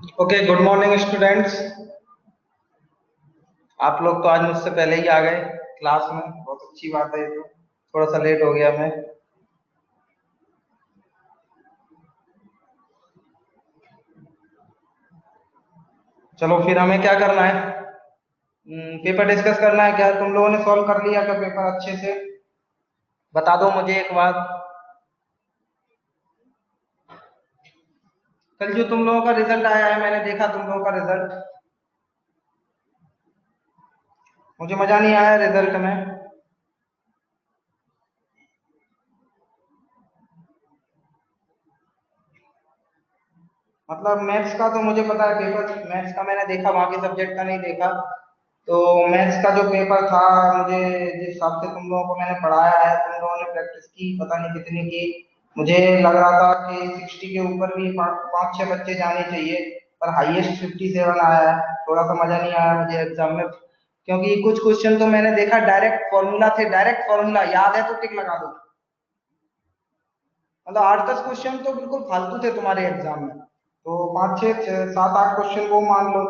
Okay, good morning students. आप लोग तो आज मुझसे पहले ही आ गए क्लास में, बहुत अच्छी बात है। ये तो थोड़ा सा लेट हो गया मैं। चलो फिर हमें क्या करना है? पेपर डिस्कस करना है क्या? तुम लोगों ने सॉल्व कर लिया क्या पेपर अच्छे से? बता दो मुझे एक बात। कल जो तुम लोगों का रिजल्ट आया है, मैंने देखा तुम लोगों का रिजल्ट। मुझे मजा नहीं आया रिजल्ट में। मतलब मैथ्स का तो मुझे पता है, पेपर मैथ्स का मैंने देखा, बाकी सब्जेक्ट का नहीं देखा। तो मैथ्स का जो पेपर था, मुझे जिस हिसाब से तुम लोगों को मैंने पढ़ाया है, तुम लोगों ने प्रैक्टिस की पता नहीं कितनी की। मुझे लग रहा था कि 60 के ऊपर भी पाँच छह बच्चे जाने चाहिए, पर हाईएस्ट 57 आया है। थोड़ा सा मजा नहीं आया मुझे एग्जाम में, क्योंकि कुछ क्वेश्चन तो मैंने देखा डायरेक्ट फॉर्मूला थे। डायरेक्ट फॉर्मूला याद है तो टिक लगा दो। मतलब 8-10 क्वेश्चन तो बिल्कुल फालतू थे तुम्हारे एग्जाम में। तो 5 6 7 8 क्वेश्चन को मान लो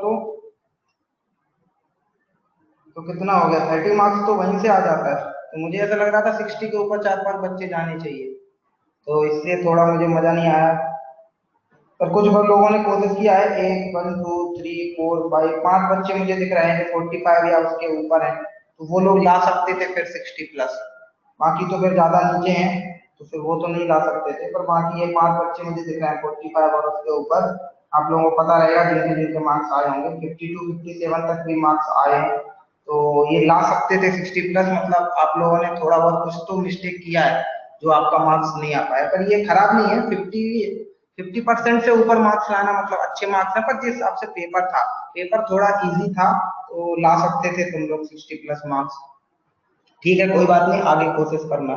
तो कितना हो गया? 30 मार्क्स तो वहीं से आ जाता है। तो मुझे ऐसा लग रहा था 60 के ऊपर 4-5 बच्चे जाने चाहिए, तो इसलिए थोड़ा मुझे मजा नहीं आया। पर कुछ लोगों ने कोशिश किया है, 1 2 3 4 5 बच्चे मुझे दिख रहे हैं जो 45 या उसके ऊपर हैं, तो वो लोग ला सकते थे फिर 60+। बाकी तो फिर ज्यादा नीचे हैं, तो फिर वो तो नहीं ला सकते थे। पर बाकी ये 5 बच्चे मुझे दिख रहे हैं 45 और उसके ऊपर। आप लोगों को पता रहेगा जिनके जिनके मार्क्स आए होंगे, 52 57 तक भी मार्क्स आए हैं, तो ये ला सकते थे 60+। मतलब आप लोगों ने थोड़ा बहुत कुछ तो मिस्टेक किया है, जो आपका मार्क्स नहीं आ पाया। पर ये खराब नहीं है। 50% से ऊपर मार्क्स लाना मतलब अच्छे मार्क्स है। पर जिस हिसाब से पेपर था, पेपर थोड़ा इजी था, तो ला सकते थे तुम लोग 60+ मार्क्स। ठीक है, कोई बात नहीं, आगे कोशिश करना।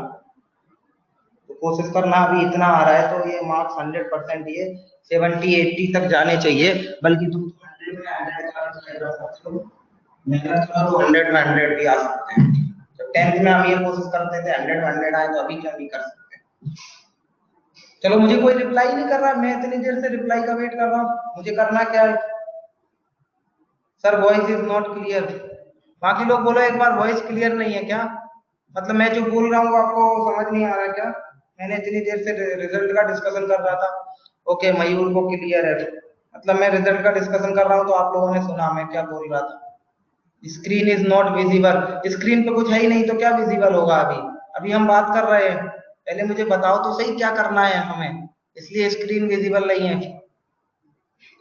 तो कोशिश करना, अभी इतना आ रहा है तो ये मार्क्स 100%, ये 70 80 तक जाने चाहिए। बल्कि तुम 100 में 100 का भी try कर सकते हो। मेहनत करो तो 100 में 100 भी आ सकते हैं। जब 10th में हम ये कोशिश करते थे 100 में 100 आए, तो अभी क्या नहीं कर सकते? चलो, मुझे कोई रिप्लाई नहीं कर रहा, मैं इतनी देर से रिप्लाई का वेट कर रहा हूँ। मुझे करना क्या है? Sir voice is not clear. बाकी लोग बोलो एक बार, वॉइस क्लियर नहीं है क्या? मतलब मैं जो बोल रहा हूँ आपको समझ नहीं आ रहा क्या? मैंने इतनी देर से रिजल्ट का डिस्कशन कर रहा था। ओके, मयूर को क्लियर है। मतलब मैं रिजल्ट का डिस्कशन कर रहा हूँ तो आप लोगों ने सुना मैं क्या बोल रहा था? Screen is not visible. Screen पे कुछ है ही नहीं तो क्या विजिबल होगा? अभी अभी हम बात कर रहे हैं। पहले मुझे बताओ तो सही क्या करना है हमें, इसलिए स्क्रीन विजिबल नहीं है।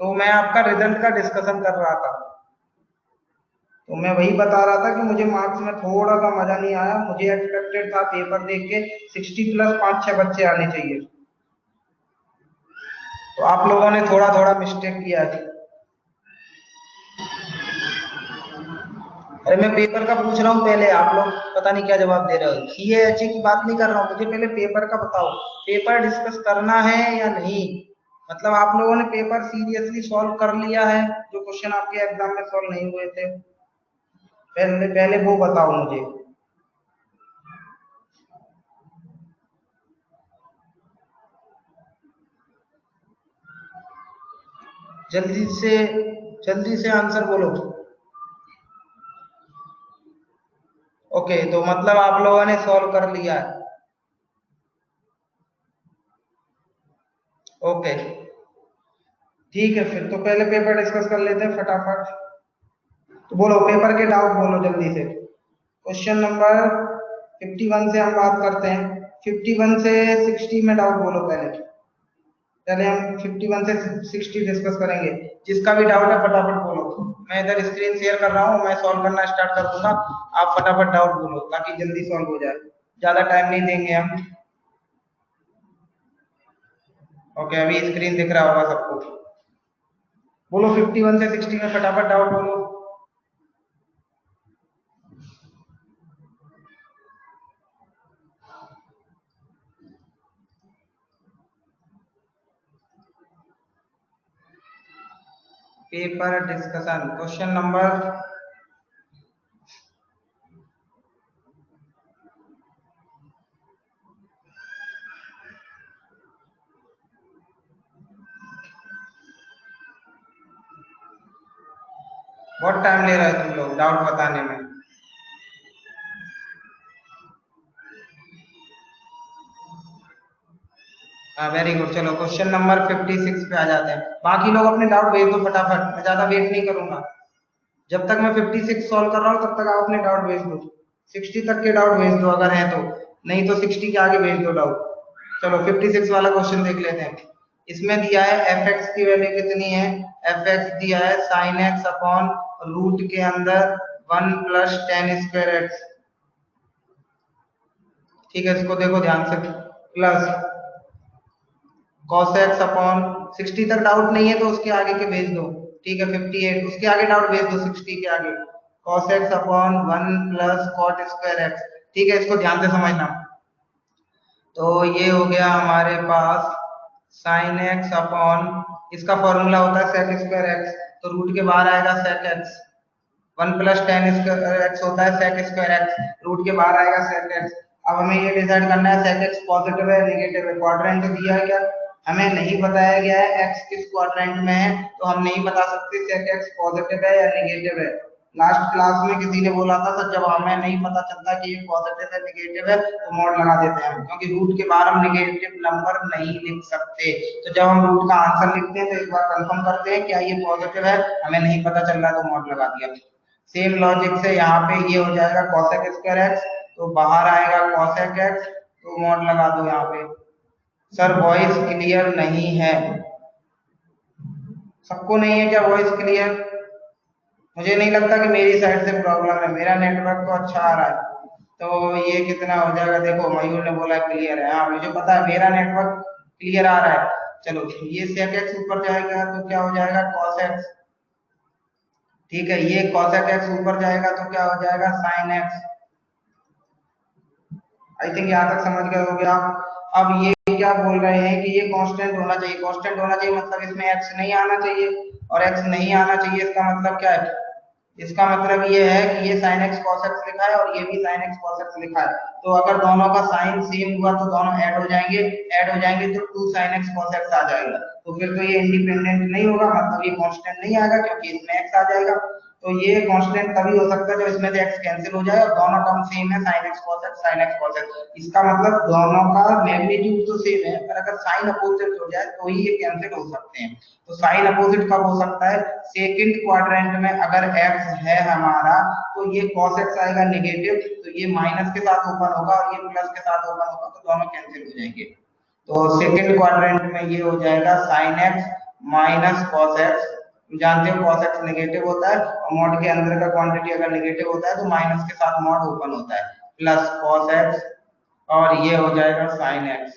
तो मैं आपका रिजल्ट का डिस्कशन कर रहा था, तो मैं वही बता रहा था कि मुझे मार्क्स में थोड़ा सा मजा नहीं आया। मुझे एक्सपेक्टेड था पेपर देख के 60+ 5 6 बच्चे आने चाहिए, तो आप लोगों ने थोड़ा थोड़ा मिस्टेक किया है। अरे मैं पेपर का पूछ रहा हूँ पहले, आप लोग पता नहीं क्या जवाब दे रहे हो। CAHA की बात नहीं कर रहा हूँ, मुझे पहले पेपर का बताओ, पेपर डिस्कस करना है या नहीं? मतलब आप लोगों ने पेपर सीरियसली सॉल्व कर लिया है, जो क्वेश्चन आपके एग्जाम में सॉल्व नहीं हुए थे? पहले पहले वो बताओ मुझे। जल्दी से, जल्दी से आंसर बोलो। ओके, तो मतलब आप लोगों ने सॉल्व कर लिया है। ओके, ठीक है, फिर तो पहले पेपर डिस्कस कर लेते हैं फटाफट। तो बोलो पेपर के डाउट बोलो जल्दी से। क्वेश्चन नंबर 51 से हम बात करते हैं। 51 से 60 में डाउट बोलो पहले। पहले हम 51 से 60 डिस्कस करेंगे। जिसका भी डाउट है फटाफट बोलो। मैं इधर स्क्रीन शेयर कर रहा हूँ, मैं सॉल्व करना स्टार्ट कर दूंगा। आप फटाफट डाउट बोलो ताकि जल्दी सॉल्व हो जाए। ज्यादा टाइम नहीं देंगे हम। ओके, अभी स्क्रीन दिख रहा होगा सबको। बोलो 51 से 60 में फटाफट डाउट बोलो। Paper discussion question number. बहुत टाइम ले रहे हो तुम लोग डाउट बताने में। हाँ वेरी गुड, चलो क्वेश्चन नंबर 56 पे आ जाते हैं। बाकी लोग अपने डाउट भेज दो फटाफट, मैं ज्यादा वेट नहीं करूंगा। जब तक मैं 56 सॉल्व कर रहा हूँ तब तक आप अपने डाउट भेज दो। 60 तक के डाउट भेज दो अगर है तो, नहीं तो 60 के आगे भेज दो डाउट। चलो 56 वाला क्वेश्चन देख लेते हैं। इसमें दिया है एफ एक्स की वैल्यू कितनी है। एफ एक्स दिया है साइन एक्स अपॉन रूट के अंदर 1 प्लस टेन स्क्वायर एक्स। ठीक है, इसको देखो ध्यान से। प्लस cos x अपॉन 60 तक डाउट नहीं है तो उसके आगे के भेज दो। ठीक है 58 उसके आगे डाउट भेज दो 60 के आगे। cos x upon 1 plus cot square x. ठीक है, इसको ध्यान से समझना। तो ये हो गया हमारे पास साइन एक्स अपॉन, इसका फॉर्मूला होता है सेक स्क्वायर एक्स, तो रूट के बाहर आएगा sec x. 1 plus tan square x होता है सेक स्क्वायर एक्स, रूट के बाहर आएगा सेक एक्स। अब हमें ये डिसाइड करना है सेक एक्स पॉजिटिव है नेगेटिव है। क्वाड्रेंट दिया है क्या, हमें नहीं बताया गया है एक्स किस क्वाड्रेंट में है, तो हम नहीं बता सकते सेक एक्स पॉजिटिव है या नेगेटिव है। लास्ट क्लास में किसी ने बोला था सर जब हमें नहीं पता चलता कि ये पॉजिटिव है नेगेटिव है तो मॉड लगा देते हैं, क्योंकि रूट के बाहर हम नेगेटिव नंबर नहीं लिख सकते। तो जब हम रूट का आंसर लिखते हैं तो एक बार कंफर्म करते हैं क्या ये पॉजिटिव है, हमें नहीं पता चल रहा है तो मॉड लगा दिया। सेम लॉजिक से यहाँ पे ये हो जाएगा cosec स्क्वायर एक्स, तो बाहर आएगा cosec एक्स, तो मॉड लगा दो यहाँ पे। सर वॉइस क्लियर नहीं है, सबको नहीं है क्या वॉइस क्लियर? मुझे नहीं लगता कि मेरी साइड से प्रॉब्लम है, मेरा नेटवर्क तो अच्छा आ रहा है। तो ये कितना हो जाएगा, देखो मयूर ने बोला क्लियर है, हाँ मुझे पता है मेरा नेटवर्क क्लियर आ रहा है। चलो ये sec x ऊपर जाएगा तो क्या हो जाएगा cos x। ठीक है, ये cosec x ऊपर जाएगा तो क्या हो जाएगा sin x। आई थिंक यहाँ तक समझ गए होगे आप। अब ये क्या बोल रहे हैं कि ये कांस्टेंट होना चाहिए, कांस्टेंट होना चाहिए मतलब इसमें x नहीं आना चाहिए, और x नहीं आना चाहिए इसका मतलब क्या है, इसका मतलब ये है कि ये sin x cos x लिखा है और ये भी sin x cos x लिखा है। तो अगर दोनों का साइन सेम हुआ तो दोनों ऐड हो जाएंगे, ऐड हो जाएंगे तो 2 sin x cos x आ जाएगा। तो फिर तो ये इंडिपेंडेंट नहीं होगा, मतलब ये कांस्टेंट नहीं आएगा क्योंकि इसमें x आ जाएगा। तो ये कांस्टेंट तभी हो सकता है जब इसमें से x कैंसिल हो जाए और दोनों टर्म सेम है sin x cos x sin x cos x। इसका मतलब दोनों का मैग्नीट्यूड तो सेम है, पर अगर साइन अपोजिट हो जाए तो ही ये कैंसिल हो सकते हैं। तो साइन अपोजिट कब हो सकता है, सेकंड क्वाड्रेंट में अगर x है हमारा तो ये cos x आएगा नेगेटिव, तो ये माइनस के साथ ओपन होगा और ये प्लस के साथ ओपन होगा, तो दोनों कैंसिल हो जाएंगे। तो सेकंड क्वाड्रेंट में ये हो जाएगा sin x minus cos x। जानते हो cos x नेगेटिव होता है और मॉड के अंदर का क्वांटिटी अगर नेगेटिव होता है तो माइनस के साथ मॉड ओपन होता है, प्लस cos x, और ये हो जाएगा sin x।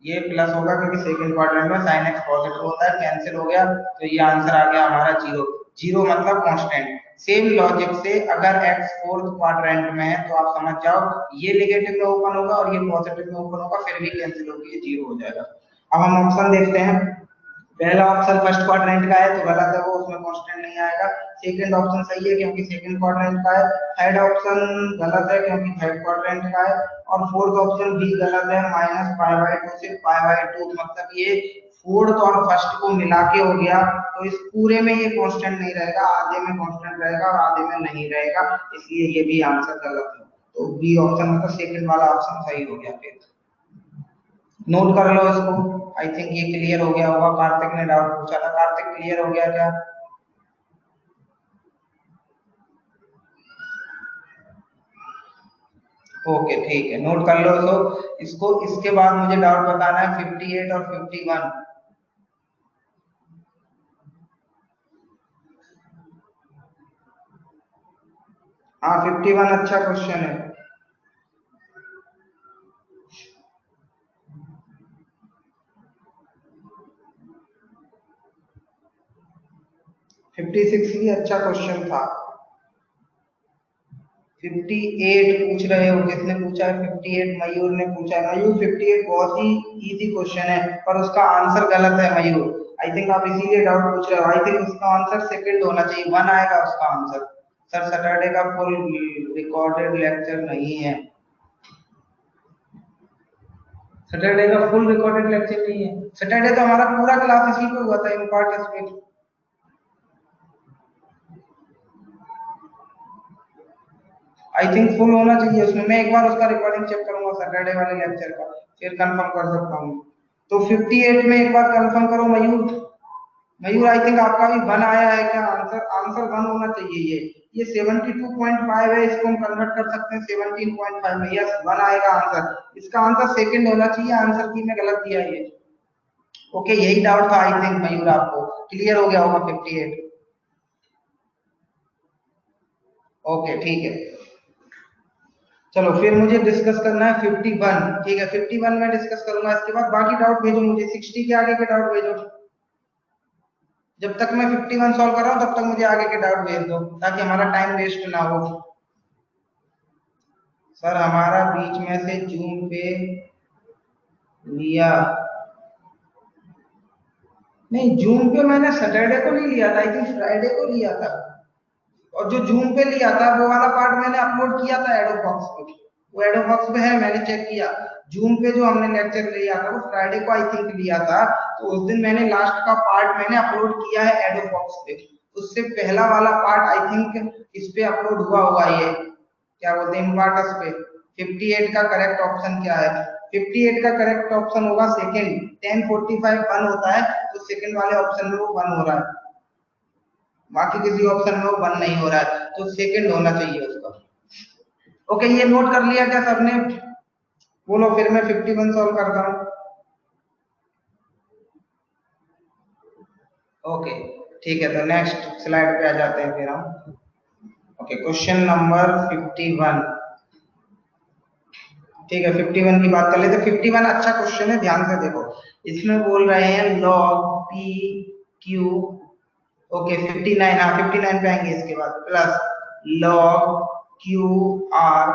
ये प्लस होगा क्योंकि सेकंड क्वाड्रेंट में sin x पॉजिटिव होता है, कैंसिल हो गया, तो ये आंसर आ गया हमारा जीरो। जीरो मतलब कांस्टेंट। सेम लॉजिक से अगर x फोर्थ क्वाड्रेंट में है तो आप समझ जाओ ये नेगेटिव में ओपन होगा और ये पॉजिटिव में ओपन होगा, फिर भी कैंसिल होगी, ये जीरो हो जाएगा। अब हम ऑप्शन देखते हैं। पहला ऑप्शन फर्स्ट क्वाड्रेंट का है तो गलत है, वो उसमें कांस्टेंट नहीं आएगा। सेकंड ऑप्शन सही है क्योंकि सेकंड क्वाड्रेंट का है। थर्ड ऑप्शन गलत है क्योंकि थर्ड क्वाड्रेंट का है। और फोर्थ ऑप्शन भी गलत है, माइनस पाई बाय टू से पाई बाय टू, मतलब ये फोर्थ और फर्स्ट को मिला के हो गया, तो इस पूरे में ये कांस्टेंट नहीं रहेगा, आधे में कांस्टेंट रहेगा और आधे में नहीं रहेगा, इसलिए ये भी आंसर गलत है। तो बी ऑप्शन मतलब सेकंड वाला ऑप्शन सही हो गया। फिर नोट कर लो इसको। आई थिंक ये क्लियर हो गया होगा, कार्तिक ने डाउट पूछा था, कार्तिक क्लियर हो गया क्या? ओके ठीक है, नोट कर लो इसको। इसके बाद मुझे डाउट बताना है 58 और 51। हाँ 51 अच्छा क्वेश्चन है। 56 भी अच्छा क्वेश्चन था। 58 पूछ रहे हो, किसने पूछा है 58? मयूर ने पूछा है। मयूर 58 बहुत ही इजी क्वेश्चन है पर उसका आंसर गलत है मयूर। आई थिंक आप इसीलिए डाउट पूछ रहे हो। आई थिंक उसका आंसर सेकंड होना चाहिए, वन आएगा उसका आंसर। सर सैटरडे का फुल रिकॉर्डेड लेक्चर नहीं है। सैटरडे का फुल रिकॉर्डेड लेक्चर नहीं है, सैटरडे तो हमारा पूरा क्लास इसी पे हुआ था, in part speech. I think full होना चाहिए उसमें। मैं एक बार उसका रिकॉर्डिंग चेक करूंगा सैटरडे वाले लेक्चर का, फिर कंफर्म कर सकता हूँ। तो 58 में एक बार कंफर्म करो मयूर। मयूर आई थिंक आपका भी 1 आया है क्या? आंसर आंसर 1 होना चाहिए। ये 72.5 है, इसको हम कन्वर्ट कर सकते हैं 17.5 में। यस 1 आएगा आंसर। इसका आंसर सेकंड होना चाहिए, आंसर की में गलत दिया है ये। ओके यही डाउट था आई थिंक मयूर, आपको क्लियर हो गया होगा 58। ओके ठीक है, चलो फिर मुझे डिस्कस करना है 51। ठीक है 51 में डिस्कस करूंगा, इसके बाद बाकी डाउट भेजो मुझे, 60 के आगे के डाउट भेजो। जब तक मैं 51 सॉल्व कर रहा हूं तब तक मुझे आगे के डाउट भेज दो, ताकि हमारा टाइम वेस्ट ना हो। सर हमारा बीच में से जूम पे लिया, नहीं जूम पे मैंने सैटरडे को नहीं लिया था, आई थिंक फ्राइडे को लिया था। और जो जूम पे लिया था वो वाला पार्ट मैंने अपलोड किया था एडोबॉक्स पे, वो एडोबॉक्स पे है, मैंने चेक किया। जूम पे जो हमने लेक्चर लिया था वो फ्राइडे को आई थिंक लिया था, तो उस दिन मैंने लास्ट का पार्ट मैंने अपलोड किया है एडोबॉक्स पे। उससे पहला वाला पार्ट आई थिंक इस पे अपलोड हुआ होगा, ये क्या बोलते हैं इम्पार्टस पे। 58 का करेक्ट ऑप्शन क्या है? 58 का करेक्ट ऑप्शन होगा सेकंड। 10:45 1 होता है, तो सेकंड वाले ऑप्शन में वो 1 हो रहा है, बाकी किसी ऑप्शन में वो 1 नहीं हो रहा है, तो सेकंड होना चाहिए उसका। ओके ये नोट कर लिया क्या सबने? बोलो फिर मैं 51 सॉल्व करता हूँ। ओके ठीक है, तो नेक्स्ट स्लाइड पे आ जाते हैं फिर हम। Okay question number 51। ठीक है 51 की बात कर लेते हैं। 51 अच्छा क्वेश्चन है, ध्यान से देखो। इसमें बोल रहे हैं log p q, ओके 59, हाँ 59 पे आएंगे इसके बाद, प्लस log q r,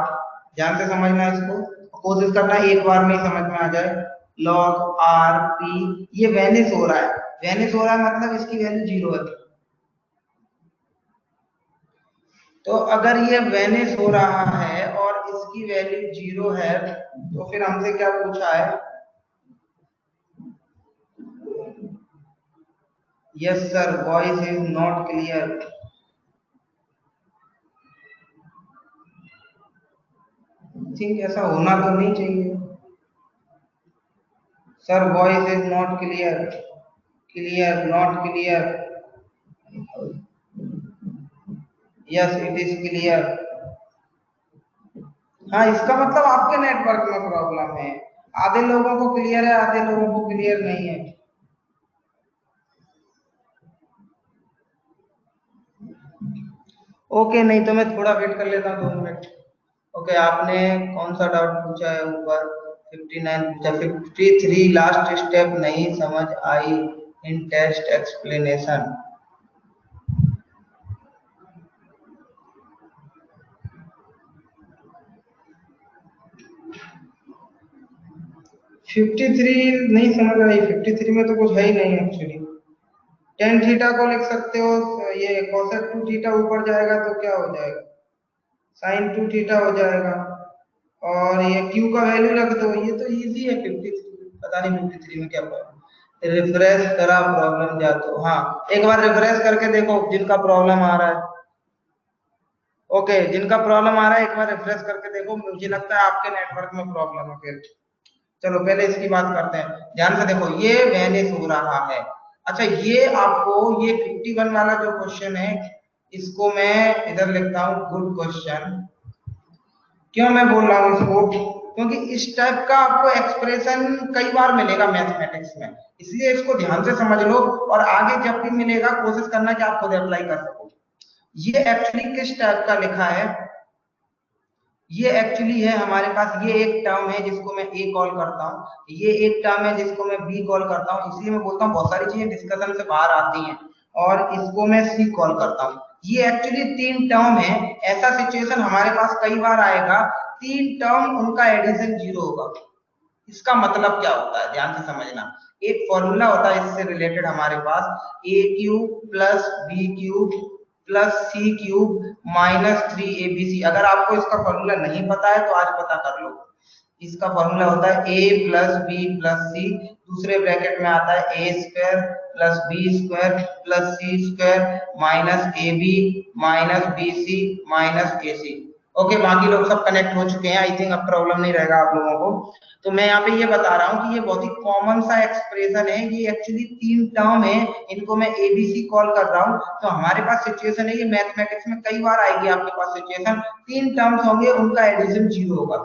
ध्यान से समझना है इसको, कोशिश करना एक बार में ही समझ में आ जाए। log r p, ये वेनिस हो रहा है, वेनिस हो रहा है मतलब इसकी वैल्यू 0 है। तो अगर ये वेनिस हो रहा है और इसकी वैल्यू 0 है, तो फिर हमसे क्या पूछा है? Yes sir voice is not clear. Think ऐसा होना तो नहीं चाहिए। Sir voice is not clear, clear not clear, yes it is clear. हाँ इसका मतलब आपके नेटवर्क में प्रॉब्लम है, आधे लोगों को क्लियर है आधे लोगों को क्लियर नहीं है। ओके नहीं तो मैं थोड़ा वेट कर लेता हूँ 2 मिनट। ओके आपने कौन सा डाउट पूछा है ऊपर? 59 पूछा। 53 लास्ट स्टेप नहीं समझ आई इन टेस्ट एक्सप्लेनेशन। 53 नहीं समझ आई, 53 में तो कुछ है ही नहीं एक्चुअली। टेन थीटा को लिख सकते हो, ये cosec 2 थीटा ऊपर जाएगा तो क्या हो जाएगा? sin 2 थीटा हो जाएगा, और ये q का वैल्यू रख दो, ये तो इजी है। 53 पता नहीं 53 में क्या प्रॉब्लम, रिफ्रेश करा प्रॉब्लम जा तो, हाँ एक बार रिफ्रेश करके देखो जिनका प्रॉब्लम आ रहा है। ओके जिनका प्रॉब्लम आ रहा है एक बार रिफ्रेश करके देखो, मुझे लगता है आपके नेटवर्क में प्रॉब्लम है फिर। चलो पहले इसकी बात करते हैं, ध्यान से देखो ये वेनिस हो रहा है। अच्छा ये आपको ये 51 वाला जो क्वेश्चन है, इसको मैं इधर लिखता हूँ गुड क्वेश्चन। क्यों मैं बोल रहा हूँ इसको? क्योंकि इस टाइप का आपको एक्सप्रेशन कई बार मिलेगा मैथमेटिक्स में, इसलिए इसको ध्यान से समझ लो, और आगे जब भी मिलेगा कोशिश करना कि आप खुद अप्लाई कर सको। ये एक्चुअली किस टाइप का लिखा है? ये एक्चुअली है हमारे पास, ये एक टर्म है जिसको मैं ए कॉल करता हूँ, ये एक टर्म है जिसको मैं बी कॉल करता हूँ, इसलिए मैं बोलता हूँ बहुत सारी चीजें डिस्कशन से बाहर आती हैं, और इसको मैं सी कॉल करता हूँ। ये एक्चुअली 3 टर्म है। ऐसा सिचुएशन हमारे पास कई बार आएगा, 3 टर्म उनका एडिशन 0 होगा। इसका मतलब क्या होता है ध्यान से समझना। एक फॉर्मूला होता है इससे रिलेटेड हमारे पास, A cube plus B cube plus C cube minus 3abc। अगर आपको इसका फॉर्मूला नहीं पता है तो आज पता कर लो। इसका फॉर्मूला होता है a plus B plus C, दूसरे ब्रैकेट में आता है a square plus B square plus C square minus ab minus bc minus ac। Okay, बाकी लोग सब कनेक्ट हो चुके हैं, आई थिंक अब प्रॉब्लम नहीं रहेगा आप लोगों को। तो मैं यहाँ पे ये बता रहा हूँ कि ये बहुत ही कॉमन सा एक्सप्रेशन है, ये एक्चुअली 3 टर्म है, इनको मैं एबीसी कॉल कर रहा हूँ। तो हमारे पास सिचुएशन है, ये मैथमेटिक्स में कई बार आएगी आपके पास सिचुएशन, 3 टर्म्स होंगे, उनका एडिशन 0 होगा।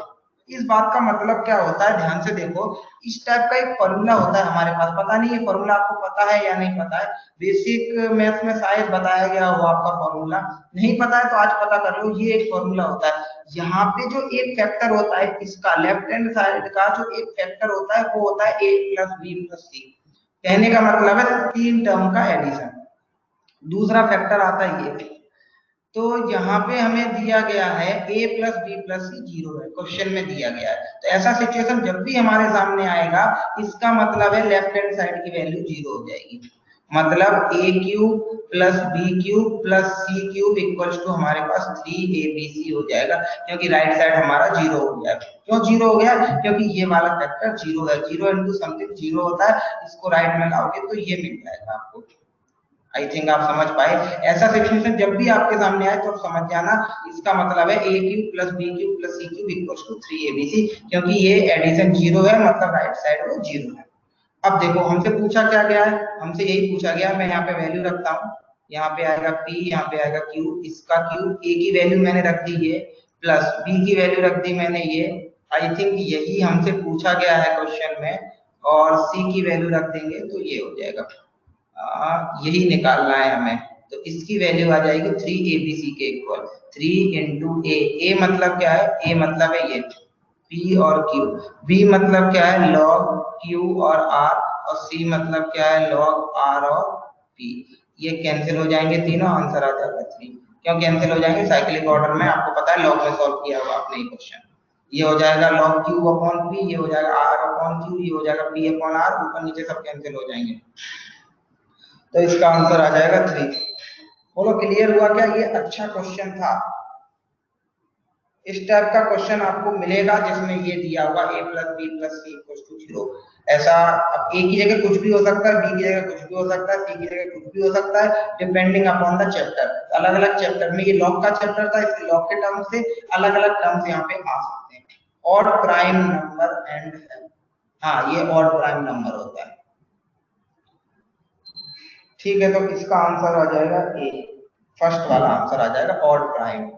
इस बात का मतलब क्या होता है, ध्यान से देखो, इस टाइप का एक फॉर्मूला होता है हमारे पास, पता नहीं ये फॉर्मूला आपको पता है या नहीं पता है, बेसिक मैथ्स में शायद बताया गया हो आपका फॉर्मूला, नहीं पता है तो आज पता कर लो। ये एक फॉर्मूला होता है, यहाँ पे जो एक फैक्टर होता है इसका, लेफ्ट हैंड साइड का जो एक फैक्टर होता है वो होता है a प्लस बी प्लस सी, कहने का मतलब है 3 टर्म का एडिशन। दूसरा फैक्टर आता है ये, तो यहाँ पे हमें दिया गया है a प्लस बी प्लस सी 0 है, क्वेश्चन में दिया गया है। तो ऐसा सिचुएशन जब भी हमारे सामने आएगा, इसका मतलब है लेफ्ट हैंड साइड की वैल्यू 0 हो जाएगी, मतलब a cube plus B cube plus C cube equals to हमारे पास 3abc हो जाएगा, क्योंकि राइट साइड हमारा 0 हो गया। क्यों 0 हो गया? क्योंकि ये वाला फैक्टर 0 है, 0 इंटू समथिंग 0 होता है, इसको राइट में लाओगे तो ये मिल जाएगा आपको। आई थिंक आप समझ पाए। ऐसा सिचुएशन जब भी आपके सामने आए तो समझ जाना, इसका मतलब है a cube plus B cube plus C cube equals to 3abc, क्योंकि ये एडिशन 0 है, मतलब राइट साइड वो 0 है। अब देखो हमसे पूछा क्या गया है, हमसे यही पूछा गया, मैं यहाँ पे वैल्यू रखता हूँ, यहाँ पे आएगा p, यहाँ पे आएगा q, इसका q, a की वैल्यू मैंने रख दी ये, प्लस b की वैल्यू रख दी मैंने ये, आई थिंक यही हमसे पूछा गया है क्वेश्चन में, और c की वैल्यू रख देंगे तो ये हो जाएगा, यही निकालना है हमें। तो इसकी वैल्यू आ जाएगी 3abc के इक्वल, 3 इंटू ए मतलब क्या है, a मतलब है ये p और q, b मतलब क्या है log q और r, और c मतलब क्या है log r और p। ये कैंसिल हो जाएंगे तीनों, आंसर आ जाएगा 3। क्यों कैंसिल हो जाएंगे? साइक्लिक ऑर्डर में, आपको पता है लॉग में सॉल्व किया हुआ आपने ये क्वेश्चन। ये हो जाएगा log q अपॉन p, ये हो जाएगा r अपॉन q, ये हो जाएगा p अपॉन r, ऊपर नीचे सब कैंसिल हो जाएंगे, तो इसका आंसर आ जाएगा 3। बोलो क्लियर हुआ क्या? ये अच्छा क्वेश्चन था। इस टाइप का क्वेश्चन आपको मिलेगा जिसमें ये दिया हुआ a plus B plus C equals to 0। ऐसा अब a की जगह कुछ भी हो सकता है, b की जगह कुछ भी हो सकता है, c की जगह कुछ भी हो सकता है, डिपेंडिंग अपॉन द चैप्टर। अलग अलग चैप्टर में, ये लॉग का चैप्टर था, इसलिए लॉग के टर्म से अलग अलग टर्म्स यहाँ पे आ सकते हैं। ऑड प्राइम नंबर एंड, हाँ ये ऑड प्राइम नंबर होता है। ठीक है, तो इसका आंसर आ जाएगा ए, फर्स्ट वाला आंसर आ जाएगा ऑड प्राइम।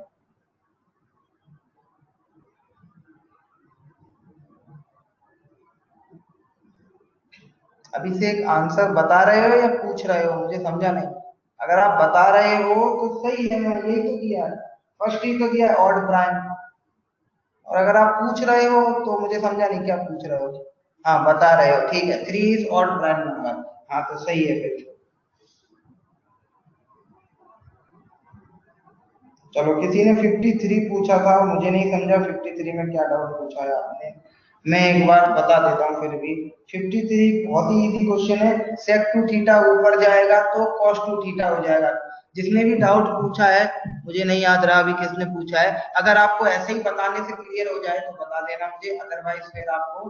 अभी से एक आंसर बता रहे हो या पूछ रहे हो, मुझे समझा नहीं। अगर आप बता रहे हो तो सही है, मैं यही तो किया है, फर्स्ट ही तो किया है ऑड प्राइम। और अगर आप पूछ रहे हो तो मुझे समझा नहीं क्या पूछ रहे हो। हाँ बता रहे हो, ठीक है, 3 इज ऑड प्राइम नंबर, हाँ तो सही है फिर। चलो, किसी ने 53 पूछा था, मुझे नहीं समझा 53 में क्या डाउट पूछा है आपने, मैं एक बार बता देता हूँ फिर भी। 53 बहुत ही इजी क्वेश्चन है, sec टू थीटा ऊपर जाएगा तो cos टू थीटा हो जाएगा। जिसने भी डाउट पूछा है, मुझे नहीं याद रहा अभी किसने पूछा है, अगर आपको ऐसे ही बताने से क्लियर हो जाए तो बता देना मुझे, अदरवाइज फिर आपको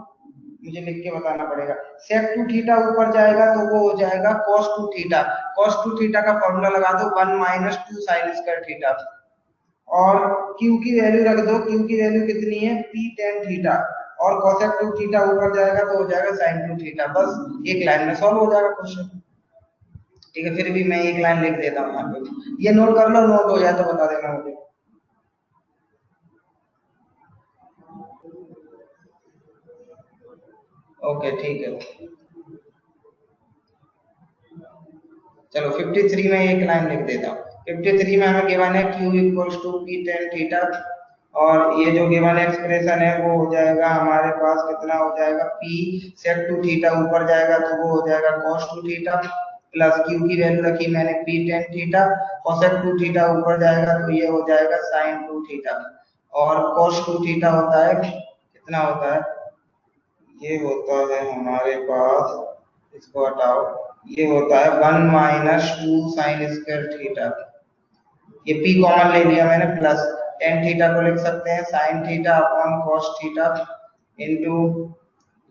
मुझे लिख के बताना पड़ेगा। sec टू थीटा ऊपर जाएगा तो वो हो जाएगा cos two theta, cos two theta का फॉर्मूला लगा दो 1 माइनस 2 sin स्क्वायर थीटा, और Q की वैल्यू रख दो, Q की वैल्यू कितनी है P tan थीटा, और cosec टू थीटा ऊपर जाएगा तो हो जाएगा sin टू थीटा। बस एक लाइन में सॉल्व हो जाएगा क्वेश्चन। ठीक है, फिर भी मैं एक लाइन लिख देता हूँ यहाँ पे, ये नोट कर लो, नोट हो जाए तो बता देना मुझे। ओके ठीक है, चलो 53 में एक लाइन लिख देता हूँ। 53 में हमें गिवन है Q equals to P tan theta, और ये जो गिवन एक्सप्रेशन है वो हो जाएगा हमारे पास, कितना हो जाएगा P sec टू थीटा ऊपर जाएगा तो वो हो जाएगा cos two theta, plus Q की वैल्यू रखी मैंने P tan theta, cosec two theta ऊपर जाएगा तो ये हो जाएगा sin टू थीटा, और cos टू थीटा होता है कितना होता है, ये होता है हमारे पास, इसको हटाओ, ये होता है 1 माइनस 2 साइन स्क्वायर थीटा, ये p कॉमन ले लिया मैंने, प्लस tan थीटा को लिख सकते हैं sin theta upon cos theta into,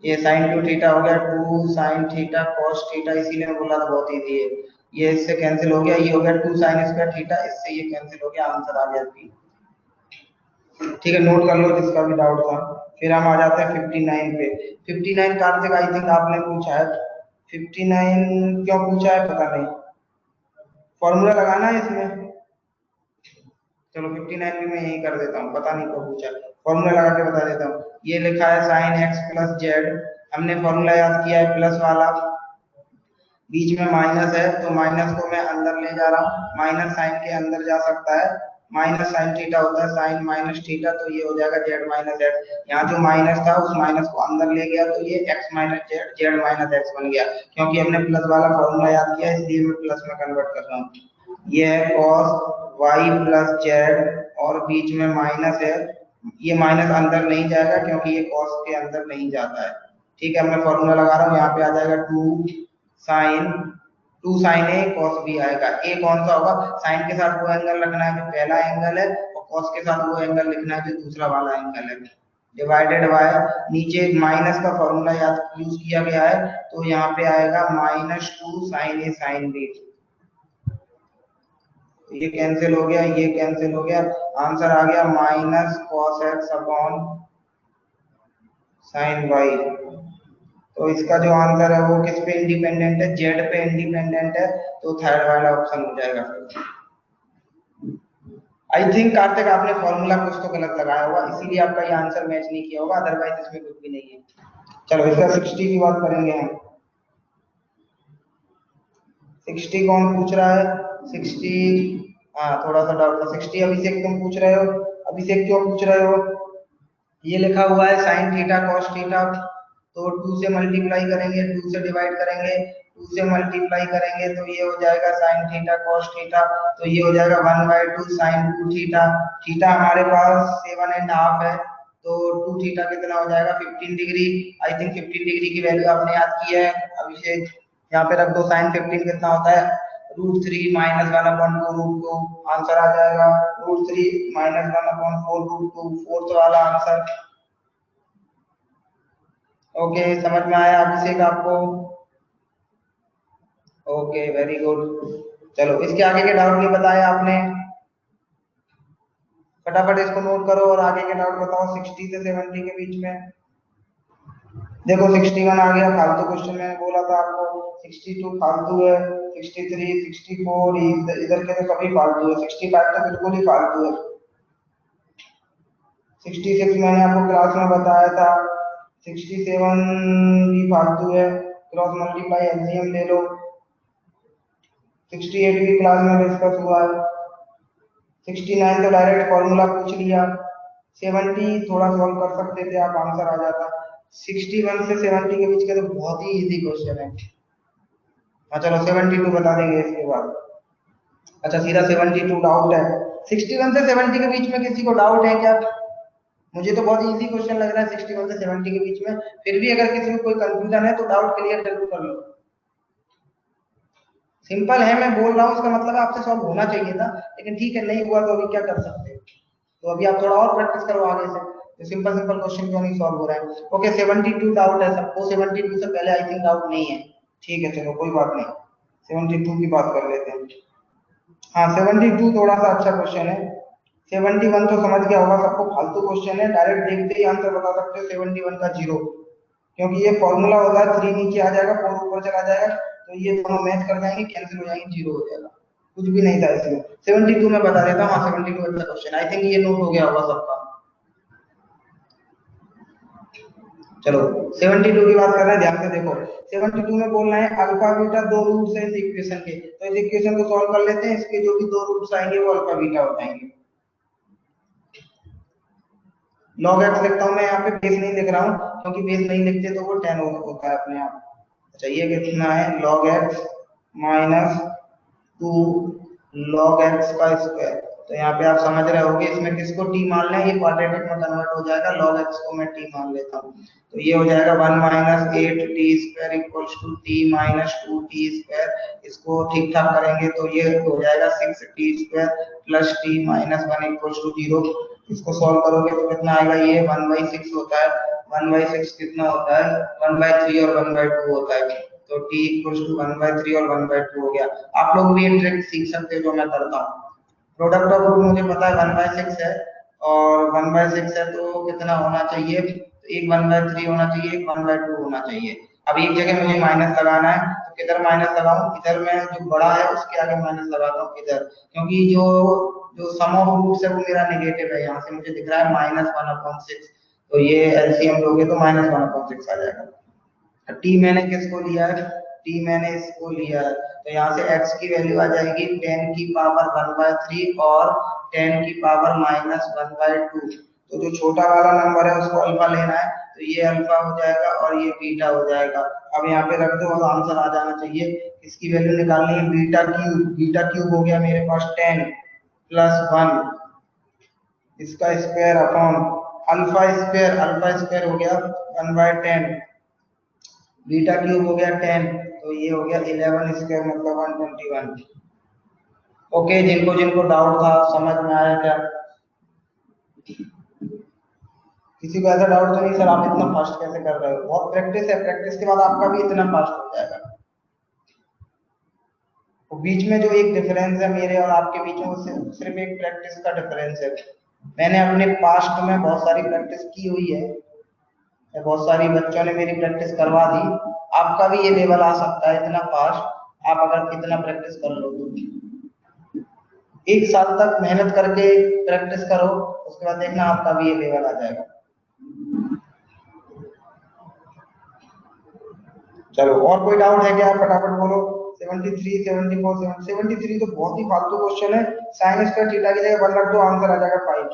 ये sin टू थीटा हो गया 2 sin थीटा cos थीटा, इसीलिए मैं बोला था बहुत इजी है। ये इससे कैंसिल हो गया, ये हो गया 2 sin स्क्वायर थीटा, इससे ये कैंसिल हो गया, आंसर आ गया p। ठीक है, नोट कर लो जिसका भी डाउट था। फिर हम आ जाते हैं 59 पे। 59 कार्तिक आई थिंक आपने पूछा है। 59 क्यों पूछा है पता नहीं, फॉर्मूला लगाना है इसमें। चलो 59 भी मैं यही कर देता हूँ, पता नहीं क्यों पूछा, फॉर्मूला लगा के बता देता हूँ। ये लिखा है साइन एक्स प्लस जेड, हमने फॉर्मूला याद किया है प्लस वाला, बीच में माइनस है तो माइनस को मैं अंदर ले जा रहा हूँ, माइनस साइन के अंदर जा सकता है, माइनस साइन थीटा होता है, साइन माइनस थीटा, तो ये हो जाएगा जेड माइनस एक्स। यहाँ जो माइनस था उस माइनस को अंदर ले गया तो ये x minus Z, Z minus x बन गया, क्योंकि हमने प्लस वाला फॉर्मूला याद किया इसलिए मैं प्लस में कन्वर्ट कर रहा हूँ। ये है कॉस वाई प्लस जेड और बीच में माइनस है, ये माइनस अंदर नहीं जाएगा क्योंकि ये कॉस के अंदर नहीं जाता है। ठीक है, मैं फॉर्मूला लगा रहा हूँ, यहाँ पे आ जाएगा sign to sine A cos B आएगा। ए कौन सा होगा, साइन के साथ वो एंगल रखना है जो पहला एंगल है और कॉस के साथ वो एंगल लिखना है जो दूसरा वाला एंगल है, डिवाइडेड बाय नीचे माइनस का फॉर्मूला याद यूज किया गया है तो यहाँ पे आएगा minus two sine A sine B. ये कैंसिल हो गया, ये कैंसिल हो गया, आंसर आ गया minus cos X upon sine Y. तो इसका जो आंसर है वो किस पे इंडिपेंडेंट है, जेड पे इंडिपेंडेंट है, तो थर्ड वाला ऑप्शन हो जाएगा। आई थिंक कार्तिक आपने फॉर्मूला कुछ तो गलत लगाया होगा इसीलिए आपका ये आंसर मैच नहीं किया होगा, अदरवाइज इसमें कुछ भी नहीं है। चलो इसका 60 की बात करेंगे हम। 60 कौन पूछ रहा है, 60, हाँ थोड़ा सा डाउट था। 60 अभिषेक तुम पूछ रहे हो, अभिषेक क्यों पूछ रहे हो, ये लिखा हुआ है साइन थीटा कॉस थीटा, तो 2 से मल्टीप्लाई करेंगे, 2 से डिवाइड करेंगे, 2 से मल्टीप्लाई करेंगे तो ये हो जाएगा साइन थीटा कॉस थीटा, तो ये हो जाएगा 1/2 साइन 2 थीटा। थीटा हमारे पास 7.5 है तो 2 थीटा कितना हो जाएगा 15 डिग्री। आई थिंक 15 डिग्री की वैल्यू आपने याद की है अभिषेक, यहाँ पे रख दो, साइन 15 कितना होता है √3 माइनस 1/2 √2, आंसर आ जाएगा √3 माइनस 1/4 √2, फोर्थ वाला आंसर। ओके समझ में आया अभिषेक आपको, ओके वेरी गुड। चलो इसके आगे के डाउट नहीं बताया आपने, फटाफट इसको नोट करो और आगे के डाउट बताओ 60 से 70 के बीच में। देखो 61 आ गया, फालतू क्वेश्चन मैंने बोला था आपको, 62 फालतू है, 63 64 इधर के तो सभी फालतू है, 65 तो बिल्कुल ही फालतू है, 66 मैंने आपको क्लास में बताया था, 67 भी फालतू है, क्रॉस मल्टीप्लाई एलसीएम ले लो, 68 भी क्लास में डिस्कस हुआ है, 69 तो डायरेक्ट फॉर्मूला पूछ लिया, 70 थोड़ा सॉल्व कर सकते थे आप, आंसर आ जाता। 61 से 70 के बीच के तो बहुत ही इजी क्वेश्चन है। हाँ चलो 72 बता देंगे इसके बाद। अच्छा सीधा 72 डाउट है, 61 से 70 के बीच में किसी को डाउट है क्या, मुझे तो बहुत इजी क्वेश्चन लग रहा है 61 से 70 के बीच में, फिर भी अगर किसी को कोई कंफ्यूजन है तो डाउट क्लियर जरूर कर लो। सिंपल है, मैं बोल रहा हूँ उसका मतलब आपसे सॉल्व होना चाहिए था, लेकिन ठीक है नहीं हुआ तो अभी क्या कर सकते हैं, तो अभी आप थोड़ा और प्रैक्टिस करो आगे से, तो सिंपल सिंपल क्वेश्चन क्यों नहीं सॉल्व हो रहा है। ओके 72 डाउट है सबको, 72 से पहले आई थिंक डाउट नहीं है, ठीक है चलो कोई बात नहीं, 72 की बात कर लेते हैं। हाँ 72 थोड़ा सा अच्छा क्वेश्चन है, 71 तो समझ गया होगा सबको, फालतू क्वेश्चन है, डायरेक्ट देखते ही आंसर बता सकते हो 71 का 0, क्योंकि ये फॉर्मूला होता है 3 नीचे आ जाएगा 4 ऊपर चला जाएगा, तो ये दोनों मैच कर जाएंगे, कैंसिल हो जाएंगे, 0 हो जाएगा, कुछ भी नहीं था इसमें। 72 में बता देता हूँ, हाँ 72 अच्छा क्वेश्चन, आई थिंक ये नोट हो गया होगा सबका। चलो 72 की बात कर रहे हैं, ध्यान से देखो, 72 में बोलना है अल्फा बीटा दो रूट्स है इस इक्वेशन के, तो इस इक्वेशन को सॉल्व कर लेते हैं, इसके जो भी दो रूट्स आएंगे वो अल्फा बीटा हो जाएंगे। log x लिखता हूं मैं, यहाँ पे बेस नहीं लिख रहा हूँ क्योंकि बेस नहीं लिखते तो वो 10 होता है अपने आप। अच्छा ये कितना है log x minus 2 log x का स्क्वायर, तो यहाँ पे आप समझ रहे होगे इसमें किसको t मान लें, ये क्वाड्रेटिक में कन्वर्ट हो जाएगा, log x को मैं t मान लेता हूँ, तो ये हो जाएगा 1 minus 8t square equals to t minus 2t square, इसको ठीक ठाक करेंगे तो ये हो जाएगा 6t square plus t minus 1 equals to 0, इसको सॉल्व करोगे तो कितना आएगा, ये 1/6 होता है, 1/6 कितना होता है 1/3 और 1/2 होता है, तो t इक्वल्स टू 1/3 और 1/2 हो गया। आप लोग भी ये ट्रिक सीख सकते हो जो मैं करता हूँ, प्रोडक्ट ऑफ रूट मुझे पता है 1/6 है, और 1/6 है तो कितना होना चाहिए, एक 1/3 होना चाहिए, एक 1/2 होना चाहिए। अब एक जगह मुझे माइनस लगाना है तो किधर माइनस लगाऊं, इधर मैं जो बड़ा है उसके आगे माइनस लगाता हूँ इधर, क्योंकि जो जो सम ऑफ रूट्स है वो मेरा नेगेटिव है, यहाँ से मुझे दिख रहा है -1/6, तो ये एलसीएम लोगे तो -1/6 आ जाएगा। टी मैंने किसको लिया है, टी मैंने इसको लिया है, तो यहाँ से x की वैल्यू आ जाएगी 10 की पावर 1/3 और 10 की पावर -1/2। तो जो छोटा वाला नंबर है उसको अल्फा लेना है, तो ये अल्फा हो जाएगा और ये बीटा हो जाएगा। अब यहाँ पे रख दो और आंसर आ जाना चाहिए। इसकी वैल्यू निकालनी है, बीटा क्यूब हो गया मेरे पास 10 + 1 इसका स्क्वायर अपॉन अल्फा स्क्वायर हो गया 1/10, बीटा क्यूब हो गया 10, तो ये हो गया 11 स्क्वायर मतलब 121। ओके, जिनको जिनको डाउट था समझ में आया क्या? किसी को ऐसा डाउट तो नहीं सर आप इतना फास्ट कैसे कर रहे हो? बहुत प्रैक्टिस है, प्रैक्टिस के बाद आपका भी इतना फास्ट हो जाएगा। तो बीच में जो एक डिफरेंस है मेरे और आपके बीच में वो सिर्फ एक प्रैक्टिस का डिफरेंस है। मैंने अपने पास्ट में बहुत सारी प्रैक्टिस की हुई है, बहुत सारी बच्चों ने मेरी प्रैक्टिस करवा दी। आपका भी ये लेवल आ सकता है इतना फास्ट, आप अगर इतना प्रैक्टिस कर लो तो। एक साल तक मेहनत करके प्रैक्टिस करो, उसके बाद देखना आपका भी ये लेवल आ जाएगा। चलो और कोई डाउट है क्या? फटाफट बोलो। 73, 74, 73 तो बहुत ही फालतू क्वेश्चन है। साइन स्क्वायर थीटा की जगह 1 रख दो, आंसर आ जाएगा 5।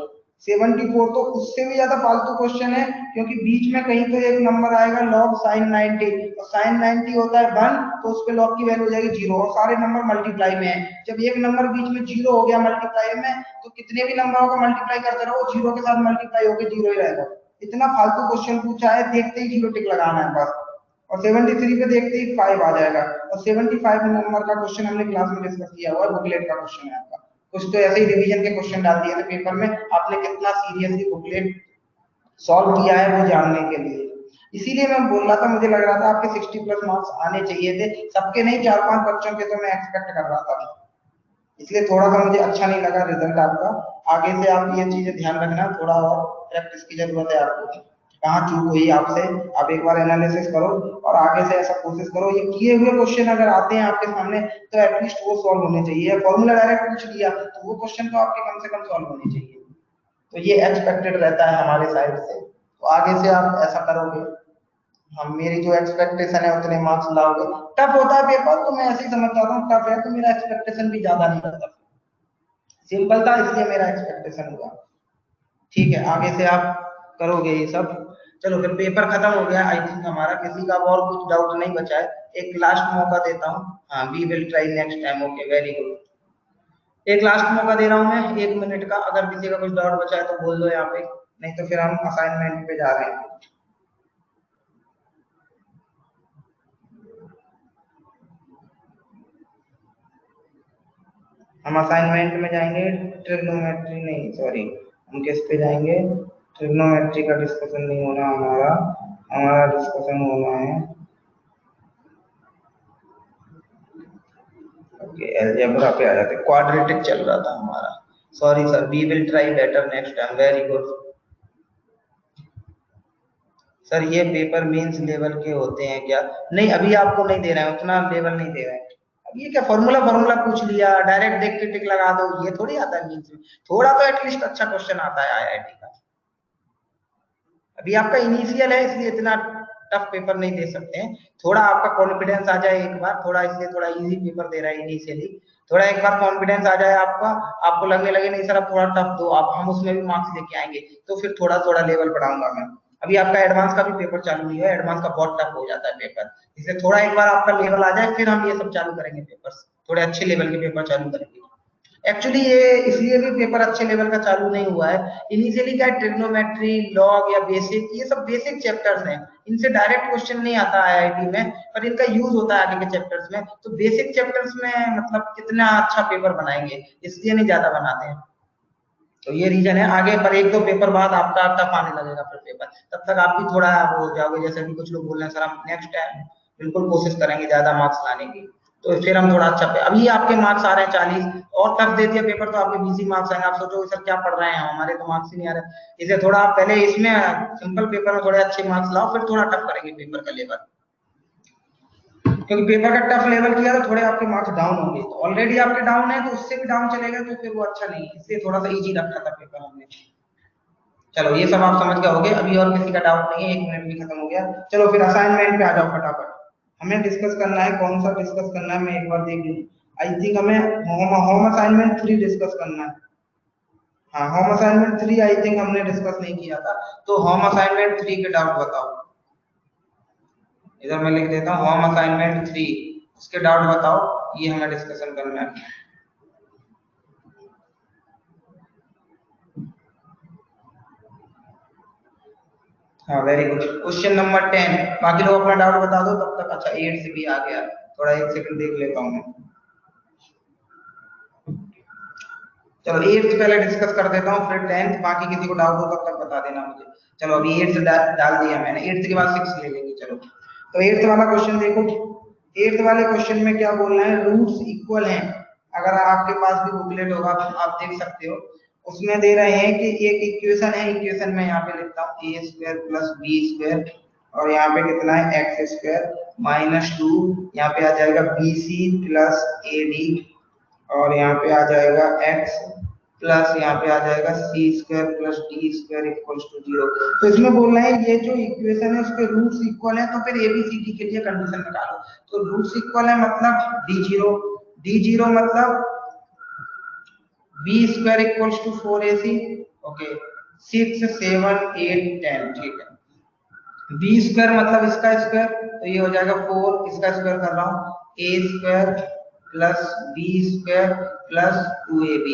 74 तो उससे भी ज्यादा फालतू क्वेश्चन है, क्योंकि बीच में कहीं तो एक नंबर आएगा log sin 90, और sin 90 होता है 1, तो उस पे log की वैल्यू हो जाएगी 0, और सारे नंबर मल्टीप्लाई में है। जब एक नंबर बीच में 0 हो गया मल्टीप्लाई में, तो कितने भी नंबरों का मल्टीप्लाई करते रहो 0 के साथ मल्टीप्लाई होकर 0 ही रहेगा। इतना फालतू क्वेश्चन पूछा है, देखते ही 0 टिक लगाना है बस। और 73 पे देखते ही 5 आ जाएगा। और 75 नंबर का क्वेश्चन हमने क्लास में डिस्कस किया हुआ है, बुकलेट का क्वेश्चन है आपका। कुछ तो ऐसे ही रिवीजन के क्वेश्चन डाल दिए थे पेपर में, आपने कितना सीरियसली बुकलेट सॉल्व किया है वो जानने के लिए। इसीलिए मैं बोल रहा था, मुझे लग रहा था आपके 60+ मार्क्स आने चाहिए थे, सबके नहीं 4-5 बच्चों के तो मैं एक्सपेक्ट कर रहा था, इसलिए थोड़ा सा मुझे अच्छा नहीं लगा रिजल्ट आपका। आगे से आप ये चीजें ध्यान रखना, थोड़ा और प्रैक्टिस की जरूरत है आपको। कहाँ चूक हुई आपसे, आप एक बार एनालिसिस करो और आगे से ऐसा कोशिश करो। ये किए हुए क्वेश्चन अगर आते हैं आपके सामने तो एटलीस्ट वो सॉल्व होने चाहिए। फॉर्मूला डायरेक्ट पूछ लिया तो वो क्वेश्चन तो आपके कम से कम सॉल्व होने चाहिए, तो ये एक्सपेक्टेड रहता है हमारे साइड से। तो आगे से आप ऐसा करोगे, हम मेरी जो एक्सपेक्टेशन है उतने मार्क्स लाओगे। टफ होता है पेपर तो मैं ऐसे ही समझ जाता हूँ टफ है, तो मेरा एक्सपेक्टेशन भी ज्यादा नहीं रहता, सिंपल था इसलिए मेरा एक्सपेक्टेशन हुआ। ठीक है, आगे से आप करोगे ये सब। चलो फिर पेपर खत्म हो गया आई थिंक हमारा, किसी का और कुछ डाउट नहीं बचा है। एक लास्ट मौका देता हूँ, हाँ we will try next time. Okay very good, एक लास्ट मौका दे रहा हूँ मैं 1 मिनट का, अगर किसी का कुछ डाउट बचा है तो बोल दो यहाँ पे, नहीं तो फिर हम असाइनमेंट पे जा रहे हैं। हम असाइनमेंट में जाएंगे, ट्रिग्नोमेट्री नहीं सॉरी, हम किस पे जाएंगे? ट्रिग्नोमेट्री का डिस्कशन नहीं होना हमारा, हमारा डिस्कशन होना है ओके अलजेब्रा पे आ जाते, क्वाड्रेटिक चल रहा था हमारा। Sorry sir, we will try better next time. Very good sir, ये पेपर मेंस लेवल के होते हैं क्या? नहीं अभी आपको नहीं दे रहे हैं, उतना लेवल नहीं दे रहे हैं। अब ये क्या फॉर्मूला फॉर्मूला पूछ लिया डायरेक्ट देख के टिक लगा दो, ये थोड़ी आता है मेंस में। थोड़ा तो एटलीस्ट अच्छा क्वेश्चन आता है आईआईटी का। अभी आपका इनिशियल है इसलिए इतना टफ पेपर नहीं दे सकते हैं। थोड़ा आपका कॉन्फिडेंस आ जाए एक बार, थोड़ा इसलिए थोड़ा इजी पेपर दे रहा है इनिशियली। थोड़ा एक बार कॉन्फिडेंस आ जाए आपका, आपको लगने लगे नहीं सर अब थोड़ा टफ दो आप, हम उसमें भी मार्क्स लेके आएंगे, तो फिर थोड़ा थोड़ा लेवल बढ़ाऊंगा मैं। अभी आपका एडवांस का भी पेपर चालू नहीं है, एडवांस का बहुत टफ हो जाता है पेपर, इसलिए थोड़ा एक बार आपका लेवल आ जाए फिर हम ये सब चालू करेंगे पेपर, थोड़े अच्छे लेवल के पेपर चालू करेंगे। एक्चुअली ये इसलिए भी पेपर अच्छे लेवल का चालू नहीं हुआ है, इनिशियली क्या ट्रिग्नोमेट्री लॉग या बेसिक, ये सब बेसिक चैप्टर्स हैं, इनसे डायरेक्ट क्वेश्चन नहीं आता आईआईटी में, पर इनका यूज होता है आगे के चैप्टर्स में। तो बेसिक चैप्टर्स में मतलब कितना अच्छा पेपर बनाएंगे, इसलिए नहीं ज्यादा बनाते हैं। तो ये रीजन है, आगे पर 1-2 पेपर बाद आपका टफ आने लगेगा फिर पेपर, तब तक आप भी थोड़ा वो हो जाओगे। जैसे भी कुछ लोग बोल रहे हैं सर हम नेक्स्ट टाइम बिल्कुल कोशिश करेंगे ज्यादा मार्क्स लाने की, तो फिर हम थोड़ा अच्छा पे, अभी आपके मार्क्स आ रहे हैं 40 और टफ दे दिया पेपर तो आपके 20 मार्क्स आएंगे। आप सोचो सर क्या पढ़ रहे हैं, हमारे तो मार्क्स ही नहीं आ रहे। इसे थोड़ा आप पहले इसमें सिंपल पेपर में थोड़े अच्छे मार्क्स लाओ, फिर थोड़ा टफ करेंगे पेपर का लेवल, क्योंकि पेपर का टफ लेवल किया तो थोड़े आपके मार्क्स डाउन होंगे। तो ऑलरेडी आपके डाउन है तो उससे भी डाउन चलेगा तो फिर वो अच्छा नहीं है, इसलिए थोड़ा सा इजी रखा था पेपर हमने। चलो ये सब आप समझ गए होगे, अभी और किसी का डाउट नहीं है, 1 मिनट भी खत्म हो गया। चलो फिर असाइनमेंट पे आ जाओ फटाफट। हमें डिस्कस करना है, कौन सा डिस्कस करना है मैं एक बार देख लूं। आई थिंक हमें होम असाइनमेंट 3 डिस्कस करना है। हाँ होम असाइनमेंट 3 आई थिंक हमने डिस्कस नहीं किया था, तो होम असाइनमेंट 3 के डाउट बताओ। इधर मैं लिख देता हूँ होम असाइनमेंट 3, उसके डाउट बताओ, ये हमें डिस्कशन करना है। हाँ वेरी गुड। क्वेश्चन नंबर 10, बाकी लोग अपना डाउट बता दो तब तक। अच्छा 8 से भी आ गया, थोड़ा 1 सेकंड देख लेता हूँ मैं। चलो 8 पहले डिस्कस कर देता हूँ, फिर 10 बाकी किसी को डाउट हो तब तक बता देना मुझे। चलो अभी 8 डाल दिया मैंने, 8 के बाद 6 ले लेंगे। चलो तो 8 वाला क्वेश्चन देखो। 8 वाले क्वेश्चन में क्या बोलना है, रूट्स इक्वल हैं। अगर आपके पास भी बुकलेट होगा तो आप देख सकते हो, उसमें दे रहे हैं कि एक इक्वेशन है, इक्वेशन में यहाँ पे लिखता हूँ A square plus B square, और यहाँ पे कितना है एक्स स्क्वायर माइनस 2, यहाँ पे आ जाएगा B C plus A D, और यहाँ पे आ जाएगा x प्लस यहाँ पे आ जाएगा C square plus D square equals to 0। तो इसमें बोल रहे हैं ये जो इक्वेशन है उसके रूट्स इक्वल है, तो फिर एबीसीडी के लिए कंडीशन निकालो। तो रूट्स इक्वल है मतलब डी जीरो मतलब B square equals to 4ac, okay 6 7 8 10, ठीक है। बी स्क्वायर मतलब इसका स्क्वायर, तो ये हो जाएगा 4, इसका स्क्वायर कर रहा हूँ A square plus B square plus 2ab,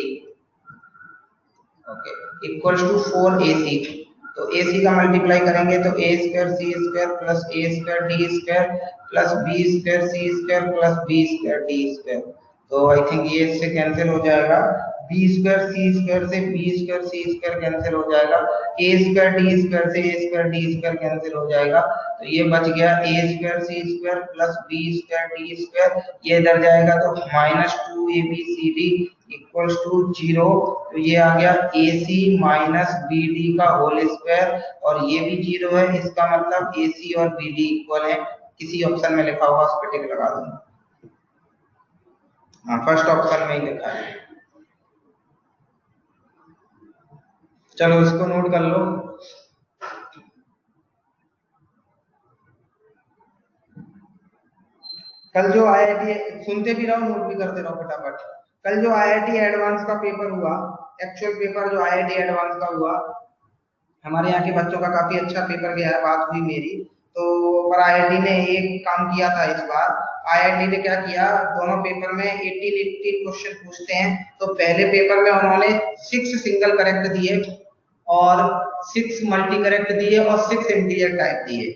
okay equals to 4ac। तो ac का मल्टीप्लाई करेंगे तो a square C square plus a square D square plus b square C square plus b square D square. तो I think ये इससे cancel हो जाएगा, B square C square से B square C square cancel हो जाएगा, A square D square से A square D square cancel हो जाएगा। तो ये बच गया A square C square plus B square D square, ये इधर जाएगा तो माइनस 2abcd इक्वल्स टू 0। तो ये आ गया ac माइनस bd का होल स्क्वायर, और ये भी 0 है, इसका मतलब ac और bd इक्वल है। किसी ऑप्शन में लिखा होगा उस पर टिक लगा दूंगा। हाँ फर्स्ट ऑप्शन में ही लिखा है। चलो इसको नोट कर लो। कल जो आईआईटी, सुनते भी रहो नोट भी करते रहो फटाफट। कल जो आईआईटी एडवांस का पेपर हुआ, एक्चुअल पेपर जो आईआईटी एडवांस का हुआ, हमारे यहाँ के बच्चों का काफी अच्छा पेपर गया है, बात हुई मेरी। तो पर आईआईटी ने एक काम किया था इस बार। आईआईटी ने क्या किया, दोनों पेपर में 18 क्वेश्चन पूछते हैं, तो पहले पेपर में उन्होंने 6 सिंगल करेक्ट दिए और 6 मल्टी करेक्ट दिए और 6 इंटीजर टाइप दिए,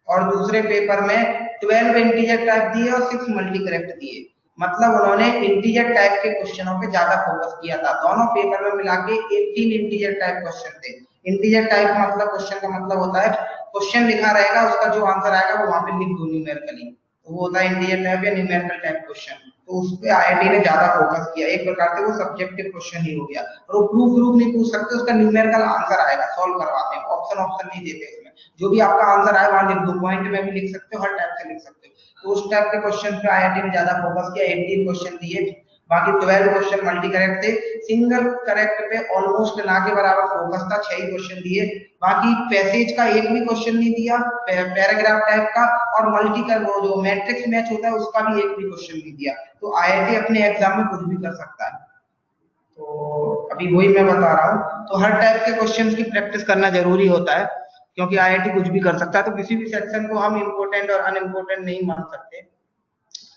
और दूसरे पेपर में 12 इंटीजर टाइप दिए और 6 मल्टी करेक्ट दिए। मतलब उन्होंने इंटीजर टाइप के क्वेश्चनों पे ज्यादा फोकस किया था। दोनों पेपर में मिला के 18 इंटीजर टाइप क्वेश्चन थे। इंटीजर टाइप मतलब क्वेश्चन का मतलब होता है क्वेश्चन लिखा रहेगा, उसका जो आंसर आएगा वो वहां पे लिख दो न्यूमेरिकली, तो वो होता है इंटीजर टाइप या न्यूमेरिकल टाइप क्वेश्चन। तो उस पे आईआईटी ने ज्यादा फोकस किया, एक प्रकार से वो सब्जेक्टिव क्वेश्चन ही हो गया। और वो प्रूफ नहीं पूछ सकते, उसका न्यूमेरिकल आंसर आएगा, सॉल्व करवाते हैं, ऑप्शन नहीं देते उसमें। जो भी आपका आंसर आए वहां लिख दो, पॉइंट में भी लिख सकते हो, हर टाइप से लिख सकते हो। तो उस टाइप के क्वेश्चन पे आईआईटी ने ज्यादा फोकस किया, 18 क्वेश्चन दिए, बाकी 12 क्वेश्चन मल्टी करेक्ट थे। सिंगल करेक्ट पे ऑलमोस्ट ना के बराबर फोकस था, 6 क्वेश्चन दिए। बाकी पैसेज का एक भी क्वेश्चन नहीं दिया, पैराग्राफ टाइप का, और मल्टी कर वो जो मैट्रिक्स मैच होता है उसका भी एक भी क्वेश्चन नहीं दिया। तो आईआईटी अपने एग्जाम में कुछ भी कर सकता है। तो अभी वही मैं बता रहा हूँ, तो हर टाइप के क्वेश्चंस की प्रैक्टिस करना जरूरी होता है, क्योंकि आईआईटी कुछ भी कर सकता है। तो किसी भी सेक्शन को हम इम्पोर्टेंट और अनइम्पोर्टेंट नहीं मान सकते,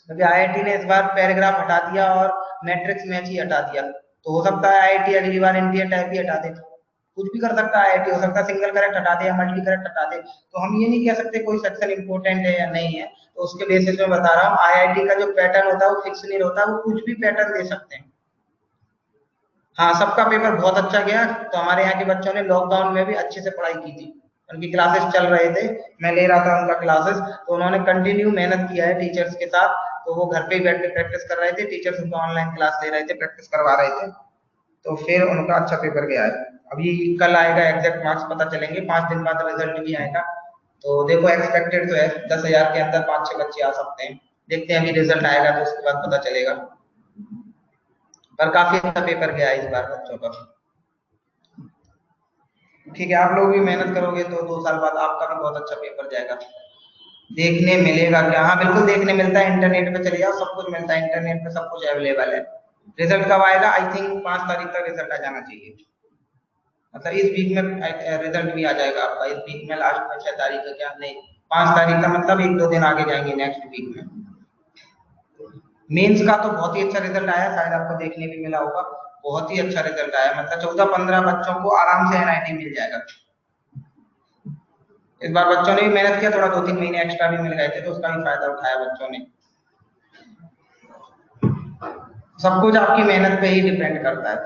क्योंकि आईआईटी ने इस बार पैराग्राफ हटा दिया और मैट्रिक्स मैच ही हटा दिया। तो हो सकता है आईआईटी अगली बार इंडियन टाइप ही हटा दे, कुछ भी कर सकता है आईआईटी, हो सकता है सिंगल करेक्ट हटा दे या मल्टी करेक्ट हटा दे। तो हम ये नहीं कह सकते कोई सेक्शन इंपॉर्टेंट है या नहीं है। तो उसके बेसिस में बता रहा हूँ, आईआईटी का जो पैटर्न होता है वो फिक्स नहीं होता, वो कुछ भी पैटर्न दे सकते हैं। हाँ सबका पेपर बहुत अच्छा गया। तो हमारे यहाँ के बच्चों ने लॉकडाउन में भी अच्छे से पढ़ाई की थी, उनकी क्लासेस चल रहे थे, मैं ले रहा था उनका क्लासेस, तो उन्होंने कंटिन्यू मेहनत किया है टीचर्स के साथ। तो वो घर पे ही बैठ के प्रैक्टिस कर रहे थे, टीचर्स उनको ऑनलाइन क्लास ले रहे थे, प्रैक्टिस करवा रहे थे, तो फिर उनका अच्छा पेपर गया है। अभी कल आएगा एग्जैक्ट मार्क्स पता चलेंगे, 5 दिन बाद रिजल्ट भी आएगा। तो देखो एक्सपेक्टेड तो है 10,000 के अंदर 5-6 बच्चे आ सकते हैं, देखते हैं अभी रिजल्ट आएगा तो उसके बाद पता चलेगा। पर काफी अच्छा पेपर गया है इस बार बच्चों का। ठीक है, आप लोग भी मेहनत करोगे तो 2 साल बाद आपका भी बहुत अच्छा पेपर जाएगा। देखने मिलेगा क्या? हाँ बिल्कुल देखने मिलता है, इंटरनेट पे चले जाओ सब कुछ मिलता है, इंटरनेट पे सब कुछ अवेलेबल है। रिजल्ट कब आएगा? आई थिंक 5 तारीख तक रिजल्ट आ जाना चाहिए, मतलब इस वीक में रिजल्ट भी आ जाएगा आपका, इस वीक में लास्ट में 6 तारीख का, क्या नहीं 5 तारीख का, मतलब 1-2 दिन आगे जाएंगे नेक्स्ट वीक में। मेंस का तो बहुत ही अच्छा रिजल्ट आया, शायद आपको देखने भी मिला होगा, बहुत ही अच्छा रिजल्ट आया, मतलब 14-15 बच्चों को आराम से एनआईटी मिल जाएगा। इस बार बच्चों ने भी मेहनत किया, थोड़ा 2-3 महीने एक्स्ट्रा भी मिल गए थे तो उसका भी फायदा उठाया बच्चों ने। सब कुछ आपकी मेहनत पे ही डिपेंड करता है,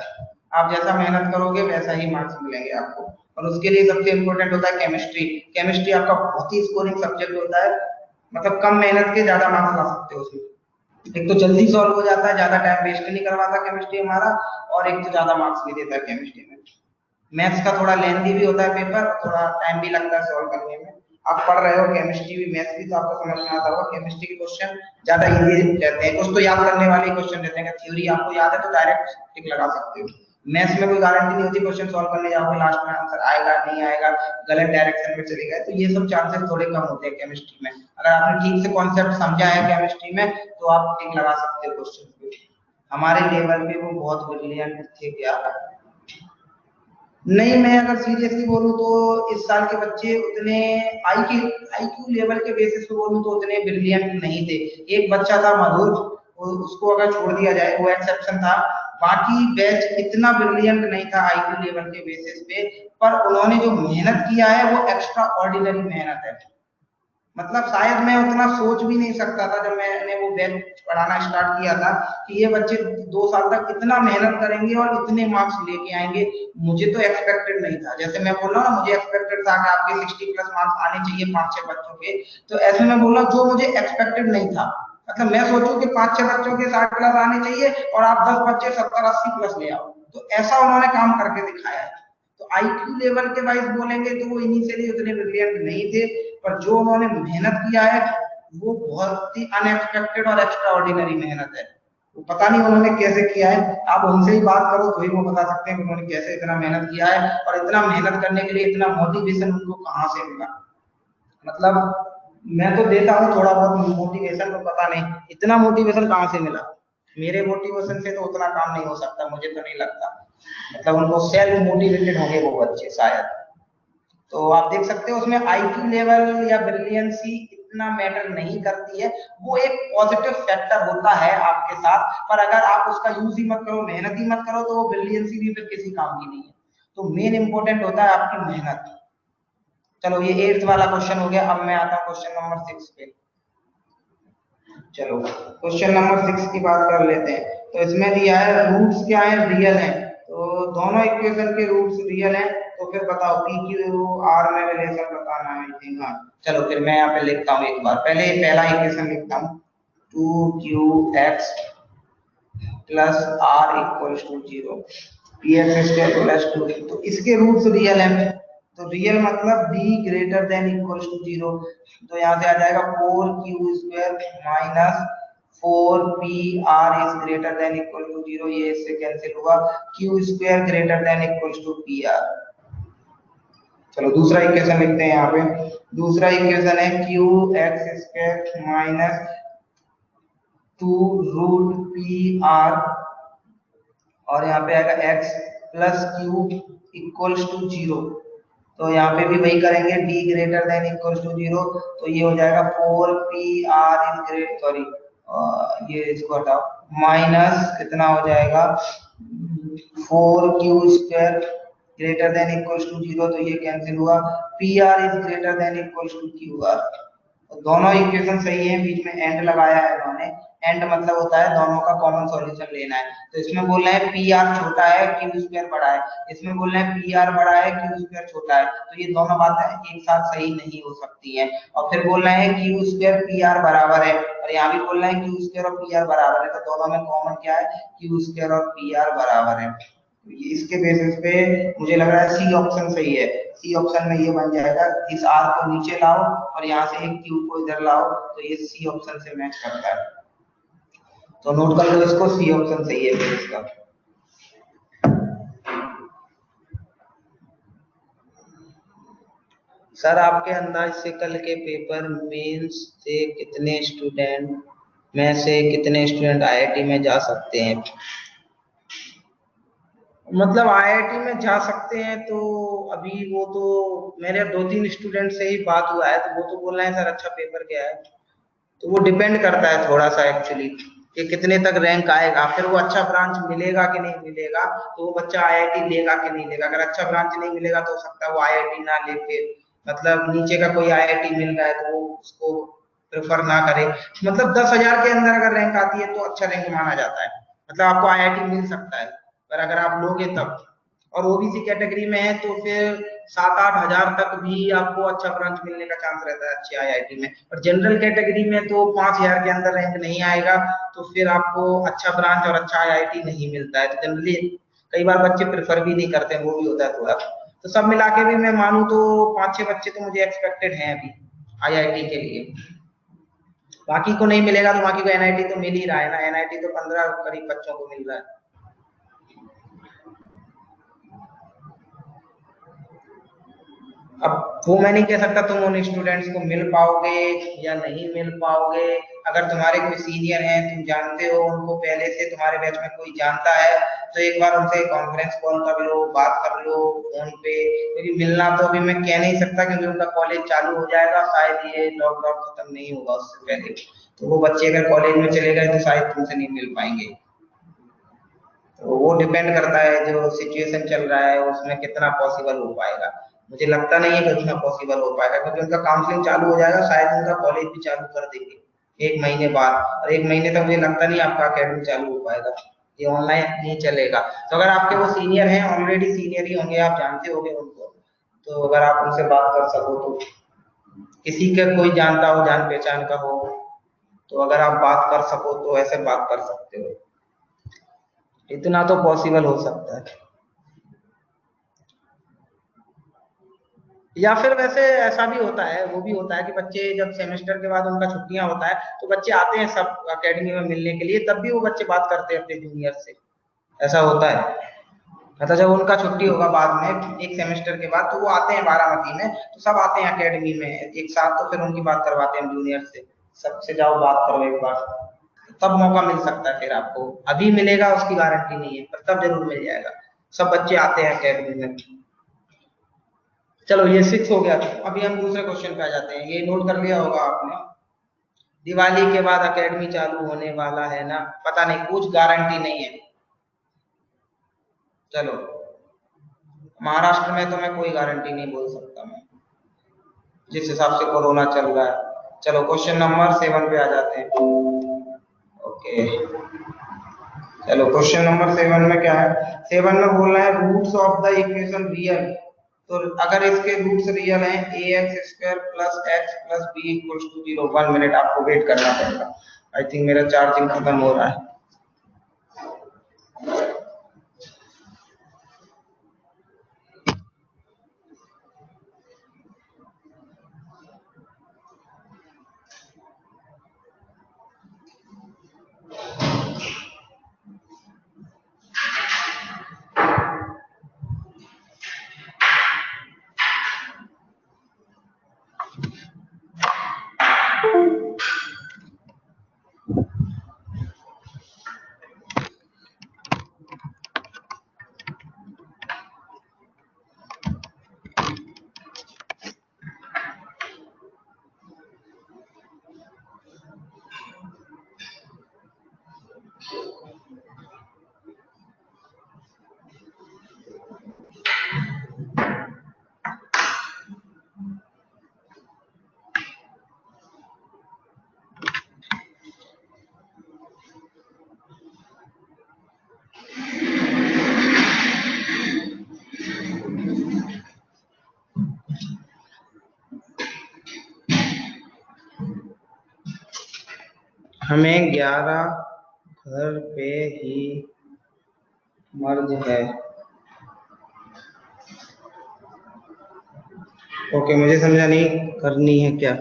आप जैसा मेहनत करोगे वैसा ही मार्क्स मिलेंगे आपको। और उसके लिए सबसे इंपॉर्टेंट होता है केमिस्ट्री। केमिस्ट्री आपका बहुत ही स्कोरिंग सब्जेक्ट होता है, मतलब कम मेहनत के ज्यादा मार्क्स ला सकते हो उसमें। एक तो जल्दी सॉल्व हो जाता है, ज्यादा टाइम वेस्ट नहीं करवाता केमिस्ट्री हमारा, और एक तो ज्यादा मार्क्स भी देता है केमिस्ट्री में। मैथ्स का थोड़ा लेंथी भी होता है पेपर, थोड़ा टाइम भी लगता है सॉल्व करने में। आप पढ़ रहे हो केमिस्ट्री भी मैथ्स भी तो आपको समझ में आता होगा, केमिस्ट्री के क्वेश्चन ज्यादा इजी रहते हैं, कुछ तो याद करने वाले क्वेश्चन रहते हैं, थ्योरी आपको याद है तो डायरेक्ट टिक लगा सकते हो। मैथ्स में कोई गारंटी नहीं होती, क्वेश्चन सॉल्व करने जाओगे लास्ट में आंसर आएगा नहीं आएगा, गलत डायरेक्शन में चले गए, तो ये सब चांसेस थोड़े कम होते हैं केमिस्ट्री में। अगर आपने ठीक से कॉन्सेप्ट समझा है केमिस्ट्री में तो आप टिक लगा सकते हो क्वेश्चन पे। हमारे लेवल पे वो बहुत ब्रिलियंट थे क्या? नहीं, मैं अगर सीरियसली बोलूं तो इस साल के बच्चे उतने आईक्यू लेवल के बेसिस पे बोलूं तो उतने ब्रिलियंट नहीं थे। एक बच्चा था मधुर, उसको अगर छोड़ दिया जाए वो एक्सेप्शन था, बाकी बैच इतना ब्रिलियंट नहीं था आईक्यू लेवल के बेसिस पे, पर उन्होंने जो मेहनत किया है वो एक्स्ट्रा ऑर्डिनरी मेहनत है। मतलब शायद मैं उतना सोच भी नहीं सकता था जब मैंने वो बैच पढ़ाना स्टार्ट किया था कि ये बच्चे 2 साल तक इतना मेहनत करेंगे और इतने मार्क्स लेके आएंगे। मुझे तो एक्सपेक्टेड नहीं था, जैसे मैं बोल रहा हूँ मुझे एक्सपेक्टेड था कि आपके 60 प्लस मार्क्स आने चाहिए 5-6 बच्चों के, तो ऐसे में बोल रहा जो मुझे एक्सपेक्टेड नहीं था। मतलब मैं सोचूं कि 5-6 बच्चों के 60 प्लस आने चाहिए और आप 10 बच्चे 70-80 प्लस ले आओ, तो ऐसा उन्होंने काम करके दिखाया है। तो आईक्यू लेवल के वाइज बोलेंगे तो वो इनिशियली उतने ब्रिलियंट नहीं थे, पर जो उन्होंने मेहनत किया है वो बहुत ही अनएक्सपेक्टेड और एक्स्ट्रा ऑर्डिनरी मेहनत है। वो पता नहीं उन्होंने कैसे किया है, आप उनसे ही बात करो तो ही वो बता सकते हैं कि उन्होंने कैसे इतना मेहनत किया है और इतना मेहनत करने के लिए इतना मोटिवेशन उनको कहाँ से मिला। मतलब मैं तो देता हूँ थोड़ा बहुत मोटिवेशन, तो पता नहीं इतना मोटिवेशन कहाँ से मिला। मेरे मोटिवेशन से तो उतना काम नहीं हो सकता, मुझे तो नहीं लगता। मतलब उनको सेल्फ मोटिवेटेड होंगे वो बच्चे शायद। तो आप देख सकते हो उसमें आईक्यू लेवल या ब्रिलियंसी इतना मैटर नहीं करती है, वो एक पॉजिटिव फैक्टर होता है आपके साथ, पर अगर आप उसका यूज ही मत करो, मेहनत ही मत करो, तो वो ब्रिलियंसी भी फिर किसी काम की नहीं है। तो मेन इंपॉर्टेंट होता है आपकी मेहनत। चलो ये 8th वाला क्वेश्चन हो गया, अब मैं आता हूँ क्वेश्चन नंबर 6 पे। चलो क्वेश्चन नंबर 6 की बात कर लेते हैं। तो इसमें दिया है रूट्स क्या है, रियल है, तो दोनों इक्वेशन के रूट्स रियल हैं, तो फिर बताओ पी क्यू आर में रिलेशन बताना है। हाँ चलो फिर मैं यहाँ पे लिखता हूँ एक बार, पहले पहला इक्वेशन लिखता हूँ 2qx plus R equals to 0, P X square plus 2, तो इसके रूट्स रियल हैं, तो रियल मतलब b greater than equals to 0, तो यहाँ से आ जाएगा 4q square minus 4pr is greater than equal to 0, ये इससे कैंसिल हुआ, q square greater than equals to pr। चलो दूसरा इक्वेशन लिखते हैं यहाँ पे, दूसरा इक्वेशन है qx square minus 2 root pr और यहाँ पे आएगा x plus Q equals to 0, तो यहाँ पे भी वही करेंगे b greater than equals to 0, तो ये हो जाएगा 4pr इज ग्रेट सॉरी ये इसको हटाओ, माइनस कितना हो जाएगा 4q square greater than equals to 0, तो ये कैंसिल हुआ, pr is greater than equals to qr, दोनों इक्वेशन सही है, बीच में एंड लगाया है उन्होंने। एंड मतलब होता है दोनों का कॉमन सॉल्यूशन लेना है। तो इसमें बोल रहे हैं पी आर छोटा है क्यू स्क्वायर बड़ा है, इसमें बोल रहे हैं पी आर बड़ा है क्यू स्क्वायर छोटा है। तो ये दोनों बातें एक साथ सही नहीं हो सकती है। और फिर बोल रहे हैं क्यू स्क्वायर पी आर बराबर है, और यहाँ भी बोल रहे हैं क्यू स्क्वायर और पी आर बराबर है। तो दोनों में कॉमन क्या है, क्यू स्क्वायर और पी आर बराबर है। इसके बेसिस पे मुझे लग रहा है सी ऑप्शन सही है। सी ऑप्शन में ये बन जाएगा, इस आर को नीचे लाओ और यहाँ से एक क्यू को इधर लाओ, तो ये सी ऑप्शन से मैच करता है। तो नोट कर लो इसको, सी ऑप्शन सही है फिर इसका। सर आपके अंदाज से कल के पेपर मेंस से कितने स्टूडेंट में से कितने स्टूडेंट आईआईटी में जा सकते हैं? मतलब आईआईटी में जा सकते हैं तो अभी वो तो मेरे 2-3 स्टूडेंट से ही बात हुआ है, तो वो तो बोल रहे हैं सर अच्छा पेपर गया है। तो वो डिपेंड करता है थोड़ा सा एक्चुअली कि कितने तक रैंक आएगा, फिर वो अच्छा ब्रांच मिलेगा कि नहीं मिलेगा, तो वो बच्चा आईआईटी लेगा कि नहीं लेगा। अगर अच्छा ब्रांच नहीं मिलेगा तो हो सकता है वो आईआईटी ना लेके, मतलब नीचे का कोई आईआईटी मिल रहा है तो वो उसको प्रेफर ना करे। मतलब 10,000 के अंदर अगर रैंक आती है तो अच्छा रैंक माना जाता है, मतलब आपको आईआईटी मिल सकता है, पर अगर आप लोगे तब। और ओबीसी कैटेगरी में है तो फिर 7-8 हजार तक भी आपको अच्छा ब्रांच मिलने का चांस रहता है अच्छी आईआईटी में। और जनरल कैटेगरी में तो 5,000 के अंदर रैंक नहीं आएगा, तो फिर आपको अच्छा ब्रांच और अच्छा आईआईटी नहीं मिलता है। तो जनरली कई बार बच्चे प्रेफर भी नहीं करते, वो भी होता है थोड़ा। तो सब मिला के भी मैं मानूं तो 5-6 बच्चे तो मुझे एक्सपेक्टेड हैं अभी आईआईटी के लिए। बाकी को नहीं मिलेगा तो बाकी को एनआईटी तो मिल ही रहा है ना, एनआईटी तो 15 करीब बच्चों को मिल रहा है। अब वो मैं नहीं कह सकता तुम उन स्टूडेंट्स को मिल पाओगे या नहीं मिल पाओगे। अगर तुम्हारे कोई सीनियर हैं, तुम जानते हो उनको पहले से, तुम्हारे बैच में कोई जानता है, तो एक बार उनसे कॉन्फ्रेंस कॉल कर लो, बात कर लो फोन पे। क्योंकि मिलना तो अभी मैं कह नहीं सकता क्योंकि उनका कॉलेज चालू हो जाएगा, शायद ये लॉकडाउन खत्म नहीं होगा उससे पहले। तो वो बच्चे अगर कॉलेज में चले गए तो शायद तुमसे नहीं मिल पाएंगे। तो वो डिपेंड करता है जो सिचुएशन चल रहा है उसमें कितना पॉसिबल हो पाएगा। मुझे लगता नहीं है कि उतना पॉसिबल हो पाएगा क्योंकि उनका काउंसलिंग चालू हो जाएगा, शायद उनका कॉलेज भी चालू कर देंगे 1 महीने बाद, और 1 महीने तक मुझे लगता नहीं आपका अकेडमी चालू हो पाएगा, ये ऑनलाइन नहीं चलेगा। तो अगर आपके वो सीनियर हैं, ऑलरेडी सीनियर ही होंगे, आप जानते होंगे उनको, तो अगर आप उनसे बात कर सको तो, किसी का कोई जानता हो जान पहचान का हो, तो अगर आप बात कर सको तो ऐसे बात कर सकते हो। इतना तो पॉसिबल हो सकता है। या फिर वैसे ऐसा भी होता है, वो भी होता है कि बच्चे जब सेमेस्टर के बाद उनका छुट्टियां होता है तो बच्चे आते हैं सब अकेडमी में मिलने के लिए, तब भी वो बच्चे बात करते हैं अपने जूनियर से। ऐसा होता है। मतलब जब उनका छुट्टी होगा बाद में एक सेमेस्टर के बाद, तो वो आते हैं बारामती में, तो सब आते हैं अकेडमी में एक साथ, तो फिर उनकी बात करवाते हैं जूनियर से। सबसे जाओ बात करो एक बार, तब मौका मिल सकता है फिर आपको। अभी मिलेगा उसकी गारंटी नहीं है, पर तब जरूर मिल जाएगा। सब बच्चे आते हैं अकेडमी में। चलो ये 6 हो गया। अभी हम दूसरे क्वेश्चन पे आ जाते हैं, ये नोट कर लिया होगा आपने। दिवाली के बाद एकेडमी चालू होने वाला है ना, पता नहीं, कुछ गारंटी नहीं है। चलो महाराष्ट्र में तो मैं कोई गारंटी नहीं बोल सकता मैं, जिस हिसाब से कोरोना चल रहा है। चलो क्वेश्चन नंबर 7 पे आ जाते हैं। ओके, चलो क्वेश्चन नंबर 7 में क्या है। 7 में बोल रहा है roots of the equation real. तो अगर इसके रूट्स रियल हैं, A X square plus X plus B equals to 0, 1 minute आपको वेट करना पड़ेगा। आई थिंक मेरा चार्जिंग खत्म हो रहा है। हमें 11 घर पे ही मर्ज है। ओके, मुझे समझा नहीं करनी है क्या,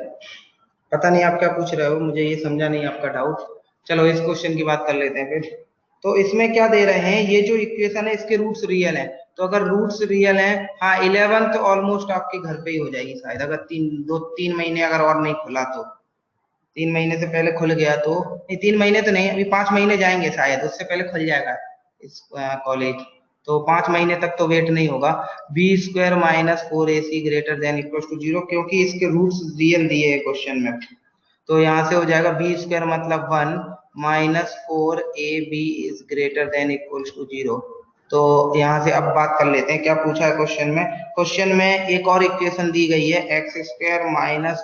पता नहीं आप क्या पूछ रहे हो, मुझे ये समझा नहीं आपका डाउट। चलो इस क्वेश्चन की बात कर लेते हैं फिर। तो इसमें क्या दे रहे हैं, ये जो इक्वेशन है इसके रूट्स रियल हैं, तो अगर रूट्स रियल हैं, हाँ 11th ऑलमोस्ट आपके घर पे ही हो जाएगी शायद, अगर 3 महीने अगर और नहीं खुला तो, 3 महीने से पहले खुल गया तो, नहीं 3 महीने तो नहीं, अभी 5 महीने जाएंगे शायद, उससे पहले खुल जाएगा इस कॉलेज, तो 5 महीने तक तो वेट नहीं होगा। b² - 4ac greater than equal to 0, क्योंकि इसके रूट्स रियल दिए है क्वेश्चन में, तो यहाँ से हो जाएगा b² मतलब 1 -4ab is greater than equal to 0। तो यहाँ से अब बात कर लेते हैं क्या पूछा है क्वेश्चन में। क्वेश्चन में एक और इक्वेशन दी गई है x² -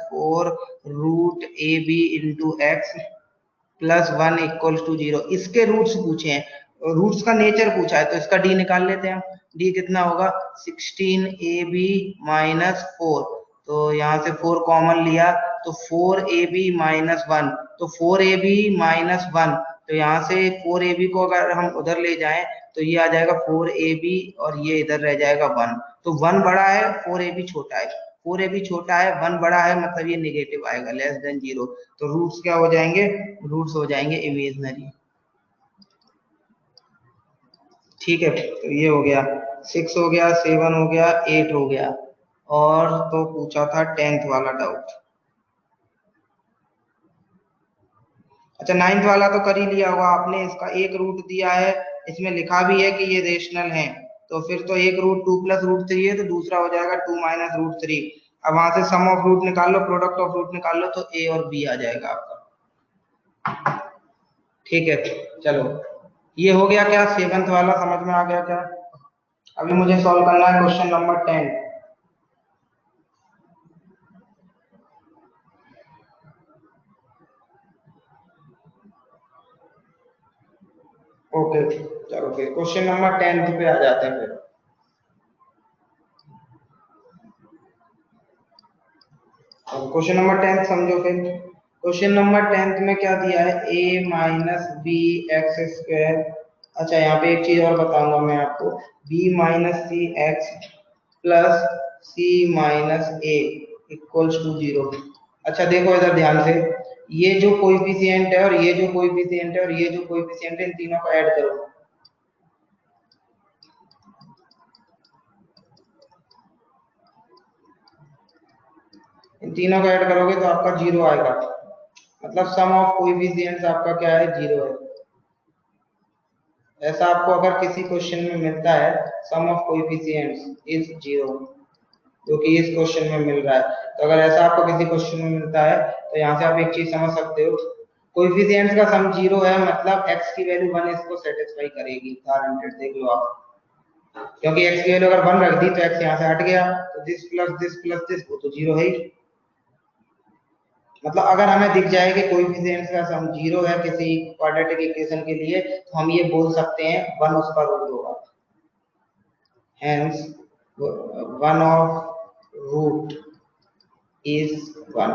4 √ab into X plus 1 equal to 0, इसके रूट्स पूछे हैं, रूट्स का नेचर पूछा है, तो इसका डी निकाल लेते हैं। डी कितना होगा, 16ab - 4, तो यहाँ से 4 कॉमन लिया तो 4ab - 1, तो 4ab - 1, तो यहाँ से 4ab को अगर हम उधर ले जाएं तो ये आ जाएगा 4ab और ये इधर रह जाएगा 1, तो 1 बड़ा है 4ab छोटा है, 4ab छोटा है 1 बड़ा है, मतलब ये नेगेटिव आएगा लेस देन 0, तो रूट्स क्या हो जाएंगे, रूट्स हो जाएंगे इमेजिनरी। ठीक है, तो ये हो गया 6 हो गया, 7 हो गया, 8 हो गया, और तो पूछा था 10th वाला डाउट। अच्छा 9th वाला तो कर ही लिया होगा आपने, इसका एक रूट दिया है, इसमें लिखा भी है कि ये रेशनल है, तो फिर तो एक रूट 2 + √3 है, तो दूसरा हो जाएगा 2 - √3। अब वहां से सम ऑफ रूट निकाल लो, प्रोडक्ट ऑफ रूट निकाल लो, तो ए और बी आ जाएगा आपका। ठीक है, चलो ये हो गया क्या, 7th वाला समझ में आ गया क्या। अभी मुझे सॉल्व करना है क्वेश्चन नंबर 10। ओके, चलो फिर क्वेश्चन नंबर 10 पे आ जाते हैं फिर। क्वेश्चन नंबर 10 समझो फिर। क्वेश्चन नंबर 10 में क्या दिया है, a - b x²। अच्छा यहाँ पे एक चीज और बताऊंगा मैं आपको, b - c x plus c - a equals to 0। अच्छा देखो इधर ध्यान से, ये जो कोएफिशिएंट है और ये जो कोएफिशिएंट है और ये जो कोएफिशिएंट है, इन तीनों को ऐड करो, इन तीनों को ऐड करोगे तो आपका 0 आएगा, मतलब सम ऑफ कोएफिशिएंट्स आपका क्या है, 0 है। ऐसा आपको अगर किसी क्वेश्चन में मिलता है सम ऑफ कोएफिशिएंट्स इज 0, जो कि इस क्वेश्चन में मिल रहा है, तो अगर ऐसा आपको किसी क्वेश्चन में मिलता है तो यहाँ से आप एक चीज समझ सकते हो, कोएफिशिएंट्स का सम 0 है, मतलब x की वैल्यू 1 इसको सेटिस्फाई करेगी, गारंटेड, देख लो आप, क्योंकि x की वैल्यू अगर 1 रख दी तो x यहाँ से हट गया, तो this plus this plus this वो तो 0 है ही। मतलब अगर हमें दिख जाए कि कोएफिशिएंट्स का सम 0 है किसी क्वाड्रेटिक इक्वेशन के लिए, तो हम ये बोल सकते हैं 1 उसका रूट होगा, हेंस 1 ऑफ रूट इज 1।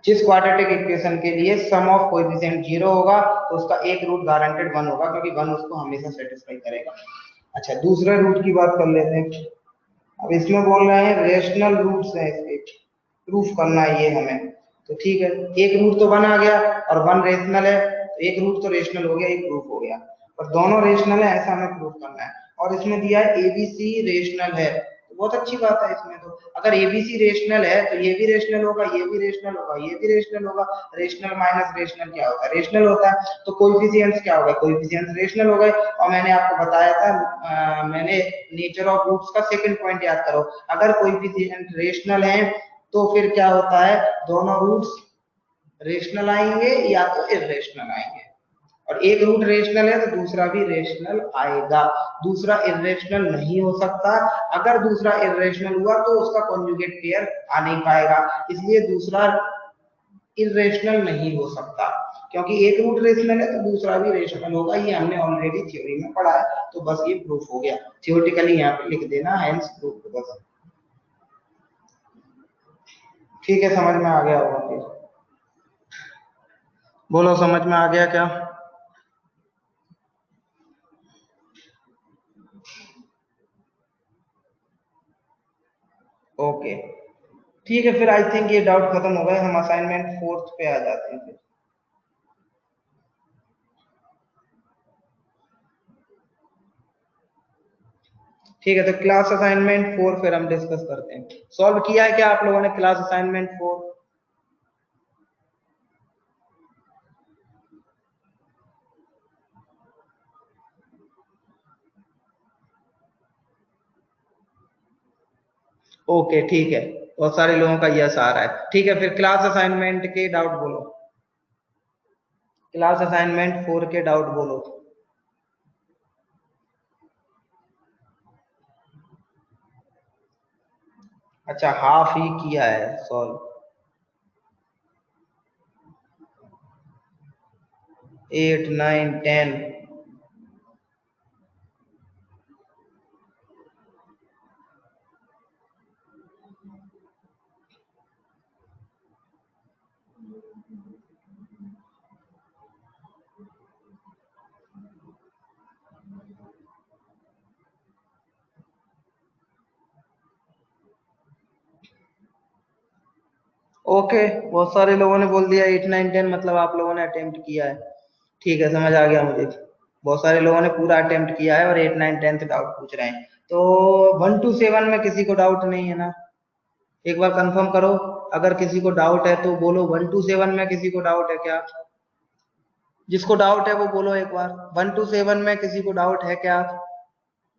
जिस क्वाड्रेटिक इक्वेशन के लिए सम ऑफ कोएफिशिएंट 0 होगा तो उसका एक रूट गारंटेड 1 होगा, क्योंकि 1 उसको हमेशा सेटिस्फाई करेगा। अच्छा दूसरे रूट की बात कर लेते हैं। अब इसमें बोल रहे हैं रेशनल रूट्स हैं, इसके प्रूफ करना है ये हमें, तो ठीक है, एक रूट तो 1 आ गया और 1 रेशनल है, तो एक रूट तो रेशनल हो गया, एक प्रूफ हो गया, और दोनों रेशनल है ऐसा हमें प्रूफ करना है। और इसमें दिया है एबीसी रेशनल है, तो बहुत अच्छी बात है इसमें, तो अगर एबीसी रेशनल है तो ये भी रेशनल होगा, ये भी रेशनल होगा, ये भी रेशनल होगा। रेशनल माइनस रेशनल क्या होता है, रेशनल होता है, तो कोएफिशिएंट्स क्या होगा, कोएफिशिएंट्स रेशनल हो गए। और मैंने आपको बताया था, मैंने नेचर ऑफ रूट्स का सेकंड पॉइंट याद करो, अगर कोएफिशिएंट रेशनल है तो फिर क्या होता है, दोनों रूट्स रेशनल आएंगे या तो इरेशनल आएंगे, और एक रूट रेशनल है तो दूसरा भी रेशनल आएगा, दूसरा इरेशनल नहीं हो सकता। अगर दूसरा इरेशनल हुआ तो उसका कॉन्जुगेट पेयर आ नहीं पाएगा, इसलिए दूसरा इरेशनल नहीं हो सकता, क्योंकि एक रूट रेशनल है तो दूसरा भी रेशनल होगा, ये हमने ऑलरेडी थ्योरी में पढ़ा है, तो बस ये प्रूफ हो गया, थ्योरेटिकली यहाँ पे लिख देना हेंस प्रूफ, बस ठीक है, समझ में आ गया होगा फिर। बोलो समझ में आ गया क्या? ओके ठीक है, फिर आई थिंक ये डाउट खत्म हो गए, हम असाइनमेंट 4 पे आ जाते हैं फिर। ठीक है, तो क्लास असाइनमेंट 4 फिर हम डिस्कस करते हैं। सॉल्व किया है क्या आप लोगों ने क्लास असाइनमेंट 4? ओके ठीक है, बहुत सारे लोगों का यस आ रहा है। ठीक है, फिर क्लास असाइनमेंट के डाउट बोलो, क्लास असाइनमेंट 4 के डाउट बोलो। अच्छा, हाफ ही किया है सॉल्व। 8 9 10। ओके, बहुत सारे लोगों ने बोल दिया 8 9 10, मतलब आप लोगों ने अटेम्प्ट किया है। ठीक है, समझ आ गया मुझे। बहुत सारे लोगों ने पूरा अटेम्प्ट किया है और 8 9 10 डाउट पूछ रहे हैं। तो 1 to 7 में किसी को डाउट नहीं है ना? एक बार कंफर्म करो, अगर किसी को डाउट है तो बोलो। 1 to 7 में किसी को डाउट है क्या? जिसको डाउट है वो बोलो एक बार। 1 to 7 में किसी को डाउट है क्या?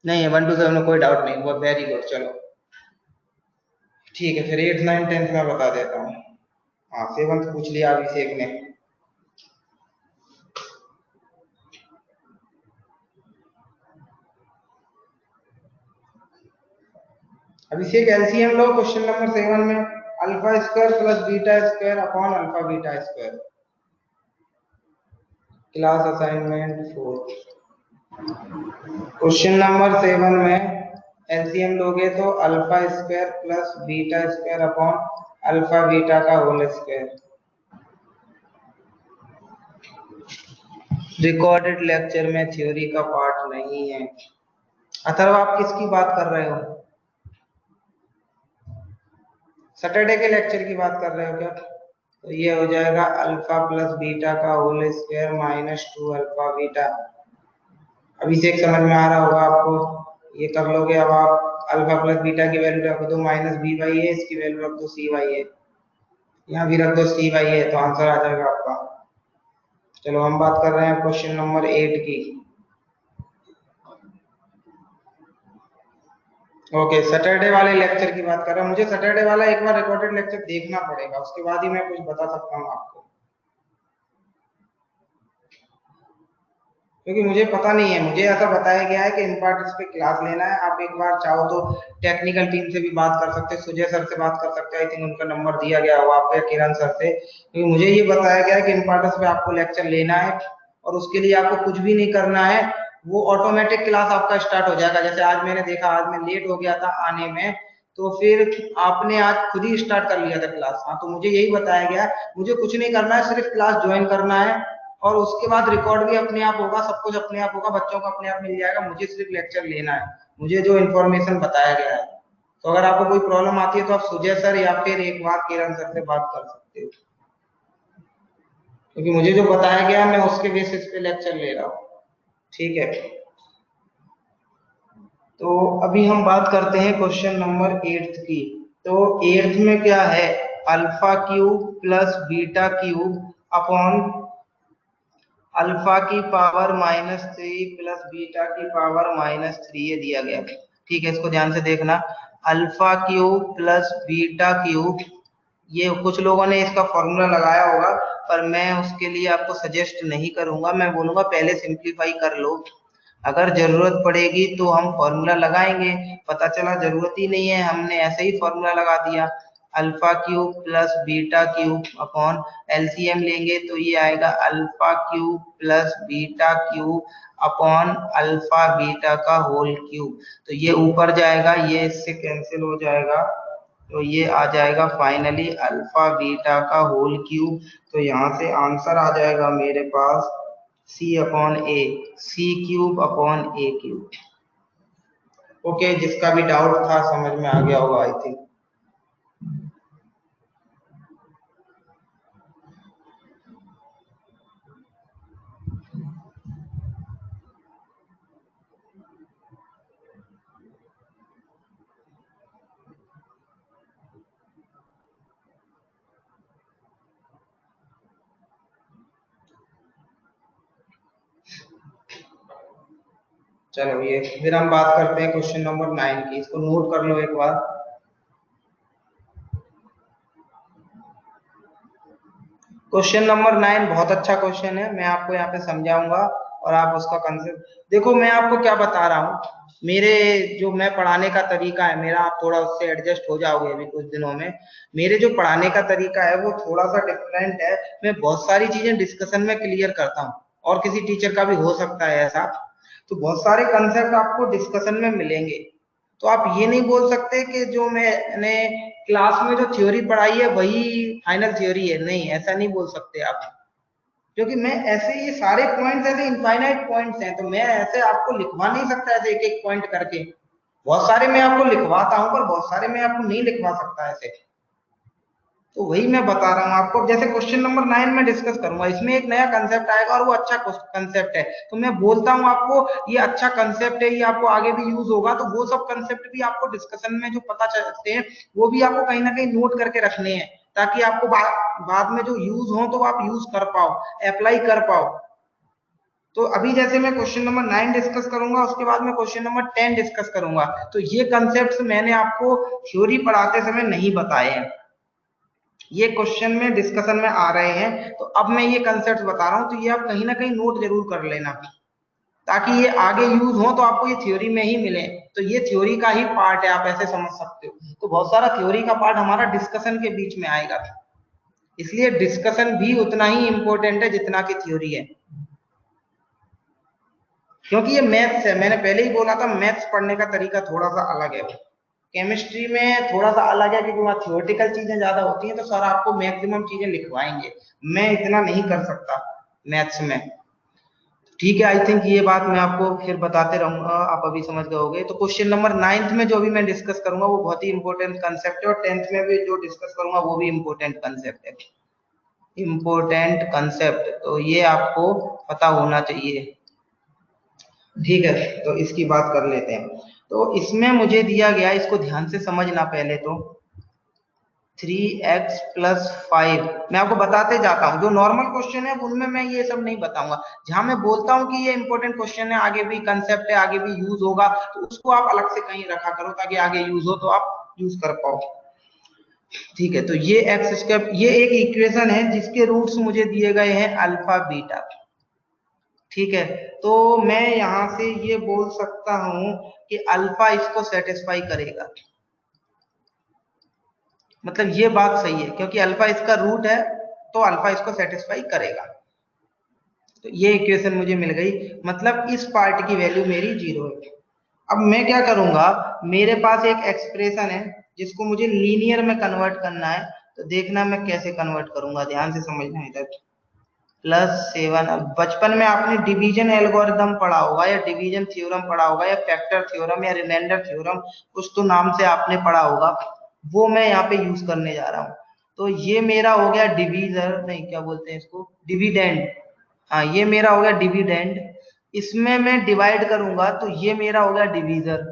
नहीं है, 1 to 7 में कोई डाउट नहीं। वो वेरी गुड, चलो ठीक है, फिर 8 9 10 मैं बता देता हूँ। हाँ, 7th पूछ लिया अभिषेक ने। अभिषेक एलसीएम लो क्वेश्चन नंबर 7 में, alpha square plus beta square upon alpha beta square. Class assignment 4 question number 7 में एलसीएम लोगे तो alpha square plus beta square upon alpha beta का होल स्क्वायर। रिकॉर्डेड लेक्चर में थ्योरी का पार्ट नहीं है। अथर्व, आप किसकी बात कर रहे हो? सैटरडे के लेक्चर की बात कर रहे हो क्या? तो ये हो जाएगा अल्फा प्लस बीटा का whole square minus 2 alpha beta. अभी से एक समझ में आ रहा होगा आपको। ये कर लोगे, अब आप अल्फा प्लस बीटा की वैल्यू रख दो माइनस बी बाई ए, इसकी वैल्यू रख दो सी बाई ए, यहाँ भी रख दो सी बाई ए, तो आंसर आ जाएगा आपका। चलो हम बात कर रहे हैं क्वेश्चन नंबर 8 की। ओके, सैटरडे वाले लेक्चर की बात कर रहा हूँ। मुझे सैटरडे वाला एक बार रिकॉर्डेड लेक्चर देखना पड़ेगा, उसके बाद ही मैं कुछ बता सकता हूँ आपको, क्योंकि मुझे पता नहीं है। मुझे ऐसा बताया गया है कि इम्पार्टेंस पे क्लास लेना है। आप एक बार चाहो तो टेक्निकल टीम से भी बात कर सकते हैं, सुजय सर से बात कर सकते हैं। आई थिंक उनका नंबर दिया गया होगा आपको, किरण सर से। क्योंकि मुझे ये बताया गया है कि इम्पार्टेंस पे आपको लेक्चर लेना है और उसके लिए आपको कुछ भी नहीं करना है, वो ऑटोमेटिक क्लास आपका स्टार्ट हो जाएगा। जैसे आज मैंने देखा, आज मैं लेट हो गया था आने में, तो फिर आपने आज खुद ही स्टार्ट कर लिया था क्लास। हाँ, तो मुझे यही बताया गया है, मुझे कुछ नहीं करना है, सिर्फ क्लास ज्वाइन करना है और उसके बाद रिकॉर्ड भी अपने आप होगा, सब कुछ अपने आप होगा, बच्चों को अपने आप मिल जाएगा। मुझे सिर्फ लेक्चर लेना है, मुझे जो इन्फॉर्मेशन बताया गया है। तो अगर आपको कोई प्रॉब्लम आती है तो आप सुजय सर या फिर एक बार किरण सर से बात कर सकते हो, क्योंकि मुझे जो बताया गया मैं उसके बेसिस पे लेक्चर ले रहा हूँ। ठीक है, तो अभी हम बात करते हैं क्वेश्चन नंबर 8 की। तो 8 में क्या है, alpha cube plus beta cube upon alpha की पावर -3 प्लस बीटा की पावर -3 ये दिया गया। ठीक है, इसको ध्यान से देखना। Alpha cube plus beta cube, ये कुछ लोगों ने इसका फॉर्मूला लगाया होगा, पर मैं उसके लिए आपको सजेस्ट नहीं करूंगा। मैं बोलूंगा पहले सिंप्लीफाई कर लो, अगर जरूरत पड़ेगी तो हम फॉर्मूला लगाएंगे। पता चला जरूरत ही नहीं है, हमने ऐसे ही फॉर्मूला लगा दिया। Alpha cube plus beta cube upon LCM लेंगे तो ये आएगा alpha cube plus beta cube upon alpha beta का होल क्यूब। तो ये ऊपर जाएगा, ये इससे कैंसिल हो जाएगा, तो ये आ जाएगा फाइनली अल्फा बीटा का होल क्यूब। तो यहाँ से आंसर आ जाएगा मेरे पास c अपॉन ए, सी क्यूब अपॉन ए क्यूब। ओके, जिसका भी डाउट था समझ में आ गया होगा आई थिंक। चलो ये फिर हम बात करते हैं क्वेश्चन नंबर 9 की, इसको नोट कर लो एक बार। क्वेश्चन नंबर 9 बहुत अच्छा क्वेश्चन है, मैं आपको यहाँ पे समझाऊंगा और आप उसका कंसेप्ट देखो। मैं आपको क्या बता रहा हूँ, मेरे जो मैं पढ़ाने का तरीका है मेरा, आप थोड़ा उससे एडजस्ट हो जाओगे अभी कुछ दिनों में। मेरे जो पढ़ाने का तरीका है वो थोड़ा सा डिफरेंट है। मैं बहुत सारी चीजें डिस्कशन में क्लियर करता हूँ, और किसी टीचर का भी हो सकता है ऐसा। तो बहुत सारे कंसेप्ट आपको डिस्कशन में मिलेंगे। तो आप ये नहीं बोल सकते कि जो मैंने क्लास में जो थ्योरी पढ़ाई है वही फाइनल थ्योरी है, नहीं ऐसा नहीं बोल सकते आप। क्योंकि मैं ऐसे ये सारे पॉइंट्स ऐसे इनफाइनाइट पॉइंट्स हैं, तो मैं ऐसे आपको लिखवा नहीं सकता ऐसे एक एक पॉइंट करके। बहुत सारे मैं आपको लिखवाता हूं पर बहुत सारे मैं आपको नहीं लिखवा सकता ऐसे। तो वही मैं बता रहा हूँ आपको। जैसे क्वेश्चन नंबर 9 में डिस्कस करूंगा, इसमें एक नया कंसेप्ट आएगा और वो अच्छा कंसेप्ट है, तो मैं बोलता हूँ आपको ये अच्छा कंसेप्ट है, ये आपको आगे भी यूज होगा। तो वो सब कंसेप्ट भी आपको डिस्कशन में जो पता चलते हैं वो भी आपको कहीं ना कहीं नोट करके रखने हैं, ताकि आपको बाद में जो यूज हो तो आप यूज कर पाओ, अप्लाई कर पाओ। तो अभी जैसे मैं क्वेश्चन नंबर 9 डिस्कस करूंगा, उसके बाद मैं क्वेश्चन नंबर 10 डिस्कस करूंगा। तो ये कंसेप्ट मैंने आपको थ्योरी पढ़ाते समय नहीं बताए हैं, ये क्वेश्चन में डिस्कशन में आ रहे हैं। तो अब मैं ये कंसेप्ट बता रहा हूं, तो ये आप कहीं ना कहीं नोट जरूर कर लेना, ताकि ये आगे यूज हो तो आपको ये थ्योरी में ही मिले। तो ये थ्योरी का ही पार्ट है, आप ऐसे समझ सकते हो। तो बहुत सारा थ्योरी का पार्ट हमारा डिस्कशन के बीच में आएगा, इसलिए डिस्कशन भी उतना ही इंपॉर्टेंट है जितना कि थ्योरी है। क्योंकि ये मैथ्स है, मैंने पहले ही बोला था मैथ्स पढ़ने का तरीका थोड़ा सा अलग है। केमिस्ट्री में थोड़ा सा अलग है क्योंकि वहाँ थियोरेटिकल चीजें ज्यादा होती हैं, तो सर आपको मैक्सिमम चीजें लिखवाएंगे, मैं इतना नहीं कर सकता मैथ्स में। ठीक है, आई थिंक ये बात मैं आपको फिर बताते रहूंगा, आप अभी समझ गए होंगे। तो क्वेश्चन नंबर 9 में जो अभी मैं डिस्कस करूंगा वो बहुत ही इंपॉर्टेंट कंसेप्ट है, और 10th में भी जो डिस्कस करूंगा वो भी इंपॉर्टेंट कंसेप्ट है। इंपॉर्टेंट कंसेप्ट तो ये आपको पता होना चाहिए। ठीक है, तो इसकी बात कर लेते हैं। तो इसमें मुझे दिया गया, इसको ध्यान से समझना पहले तो। 3x+5, मैं आपको बताते जाता हूँ। जो नॉर्मल क्वेश्चन है उनमें मैं ये सब नहीं बताऊंगा, जहां मैं बोलता हूँ कि ये इंपॉर्टेंट क्वेश्चन है, आगे भी कंसेप्ट है, आगे भी यूज होगा, तो उसको आप अलग से कहीं रखा करो ताकि आगे यूज हो तो आप यूज कर पाओ। ठीक है, तो ये एक्स स्क्वायर, ये एक इक्वेशन है जिसके रूट्स मुझे दिए गए हैं अल्फा बीटा। ठीक है, तो मैं यहां से ये बोल सकता हूं कि अल्फा इसको सेटिस्फाई करेगा। मतलब ये बात सही है क्योंकि अल्फा इसका रूट है, तो अल्फा इसको सेटिस्फाई करेगा। तो ये इक्वेशन मुझे मिल गई, मतलब इस पार्ट की वैल्यू मेरी 0 है। अब मैं क्या करूंगा, मेरे पास एक एक्सप्रेशन है जिसको मुझे लीनियर में कन्वर्ट करना है। तो देखना मैं कैसे कन्वर्ट करूंगा, ध्यान से समझना इधर। +7, बचपन में आपने डिवीजन एल्गोरिथम पढ़ा होगा, या डिवीजन थ्योरम पढ़ा होगा, या फैक्टर थ्योरम, या रिमाइंडर थ्योरम, कुछ तो नाम से आपने पढ़ा होगा। वो मैं यहाँ पे यूज करने जा रहा हूँ। तो ये मेरा हो गया डिवीजर, नहीं क्या बोलते हैं इसको, डिविडेंड। हाँ, ये मेरा हो गया डिविडेंड। इसमें मैं डिवाइड करूंगा तो ये मेरा हो गया डिवीजर।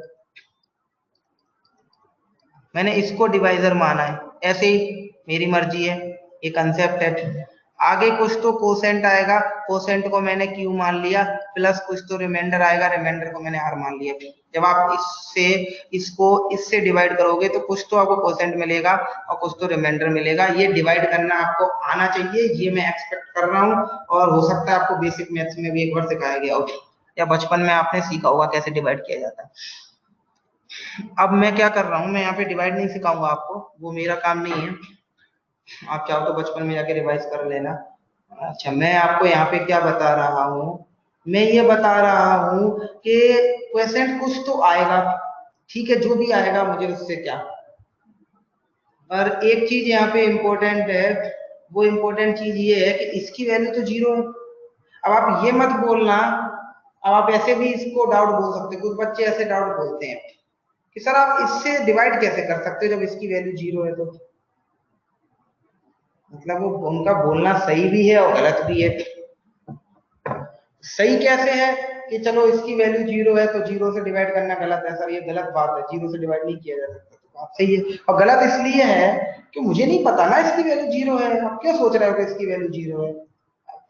मैंने इसको डिवाइजर माना है, ऐसे ही मेरी मर्जी है, ये कंसेप्ट है। आगे कुछ तो कोसेंट आएगा, कोसेंट को मैंने क्यू मान लिया, प्लस कुछ तो रिमाइंडर आएगा, रिमाइंडर को मैंने आर मान लिया। जब आप इससे इसको इससे डिवाइड करोगे तो कुछ तो आपको कोसेंट मिलेगा और कुछ तो रिमाइंडर मिलेगा। ये डिवाइड करना आपको आना चाहिए, ये मैं एक्सपेक्ट कर रहा हूँ। और हो सकता है आपको बेसिक मैथ्स में भी एक बार सिखाया गया हो, या बचपन में आपने सीखा होगा कैसे डिवाइड किया जाता है। अब मैं क्या कर रहा हूँ, मैं यहाँ पे डिवाइड नहीं सिखाऊंगा आपको, वो मेरा काम नहीं है। आप चाहो तो बचपन में जाके रिवाइज कर लेना। अच्छा, मैं आपको यहाँ पे क्या बता रहा हूँ, मैं ये बता रहा हूँ कि क्वेश्चन कुछ तो आएगा। ठीक है, जो भी आएगा मुझे उससे क्या, और एक चीज यहाँ पे इम्पोर्टेंट है, वो इम्पोर्टेंट चीज ये है कि इसकी वैल्यू तो 0 है। अब आप ये मत बोलना, अब आप ऐसे भी इसको डाउट बोल सकते हो, कुछ बच्चे ऐसे डाउट बोलते हैं कि सर आप इससे डिवाइड कैसे कर सकते हो जब इसकी वैल्यू 0 है। तो मतलब वो उनका बोलना सही भी है और गलत भी है। सही कैसे है कि चलो इसकी वैल्यू 0 है तो 0 से डिवाइड करना गलत है सर, ये गलत बात है, 0 से डिवाइड नहीं किया जा सकता। तो बात सही है, और गलत इसलिए है कि मुझे नहीं पता ना इसकी वैल्यू 0 है, आप क्यों सोच रहे हो कि इसकी वैल्यू 0 है।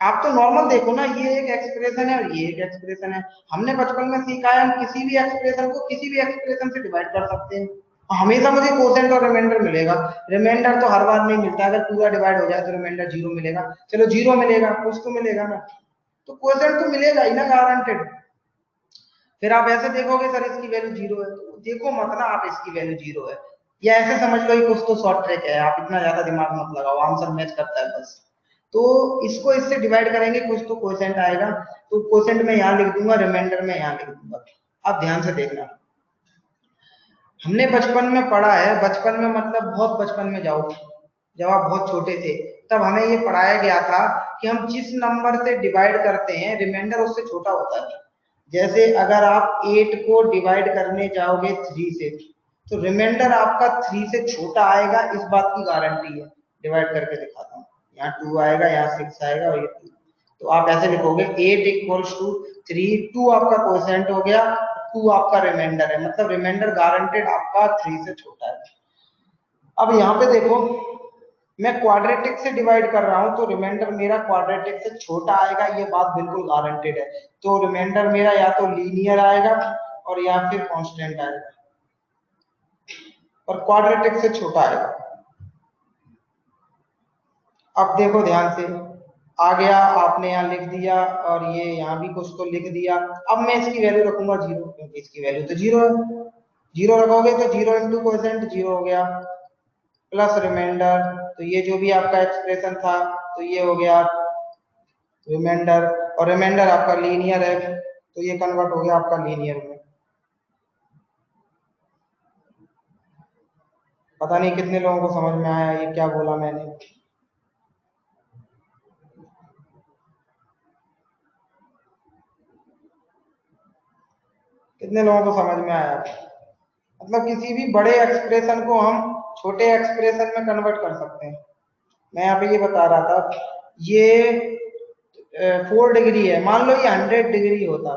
आप तो नॉर्मल देखो ना, ये एक एक्सप्रेशन है और ये एक एक्सप्रेशन है। हमने बचपन में सीखा है हम किसी भी एक्सप्रेशन को किसी भी एक्सप्रेशन से डिवाइड कर सकते हैं, हमेशा मुझे कोसेंट और रिमाइंडर मिलेगा। रिमाइंडर तो हर बार नहीं मिलता, अगर पूरा डिवाइड हो जाए तो रिमाइंडर 0 मिलेगा, चलो 0 मिलेगा, कुछ तो मिलेगा ना, तो कोसेंट तो मिलेगा ही ना, गारंटेड। फिर आप ऐसे देखोगे सर इसकी वैल्यू 0 है, तो देखो मत ना आप इसकी वैल्यू 0 है, या ऐसे समझ लो कि कुछ तो शॉर्ट ट्रिक है, आप इतना ज्यादा दिमाग मत लगाओ, आंसर मैच करता है बस। तो इसको इससे डिवाइड करेंगे, कुछ तो कोसेंट आएगा, तो कोसेंट में यहाँ लिख दूंगा, रिमाइंडर में यहाँ लिख दूंगा। आप ध्यान से देखना, हमने बचपन में पढ़ा है, बचपन में मतलब बहुत बचपन में जाओ, जब आप बहुत छोटे थे तब हमें ये पढ़ाया गया था कि हम जिस नंबर से डिवाइड करते हैं रिमाइंडर उससे छोटा होता है। जैसे अगर आप 8 को डिवाइड करने जाओगे 3 से, तो रिमाइंडर आपका 3 से छोटा आएगा, इस बात की गारंटी है। डिवाइड करके दिखाता हूँ, यहाँ 2 आएगा, यहाँ 6 आएगा और ये 2। तो आप ऐसे लिखोगे 8 इक्वल्स टू 3, 2 आपका कोएफिशिएंट हो गया, 2 आपका रिमाइंडर है, मतलब रिमाइंडर गारंटेड आपका 3 से छोटा है। अब यहाँ पे देखो, मैं क्वाड्रेटिक से डिवाइड कर रहा हूं तो रिमाइंडर मेरा क्वाड्रेटिक से छोटा आएगा, ये बात बिल्कुल गारंटेड है। तो रिमाइंडर मेरा या तो लीनियर आएगा और या फिर कांस्टेंट आएगा, और क्वाड्रेटिक से छोटा आएगा। अब देखो ध्यान से, आ गया, आपने यहाँ लिख दिया और ये यहाँ भी कुछ तो लिख दिया। अब मैं इसकी वैल्यू रखूंगा 0, क्योंकि इसकी वैल्यू तो 0 है। 0 रखोगे तो 0 इंटू कोएफिशिएंट 0 हो गया, प्लस रिमाइंडर, तो ये जो भी आपका एक्सप्रेशन था तो ये हो गया रिमाइंडर, और रिमाइंडर आपका लीनियर है तो ये कन्वर्ट हो गया आपका लीनियर में। पता नहीं कितने लोगों को समझ में आया ये क्या बोला मैंने। कितने लोगों को समझ में आया। मतलब किसी भी बड़े एक्सप्रेशन को हम छोटे एक्सप्रेशन में कन्वर्ट कर सकते हैं। मैं यहाँ पे ये बता रहा था, ये 4 डिग्री है, मान लो ये 100 डिग्री होता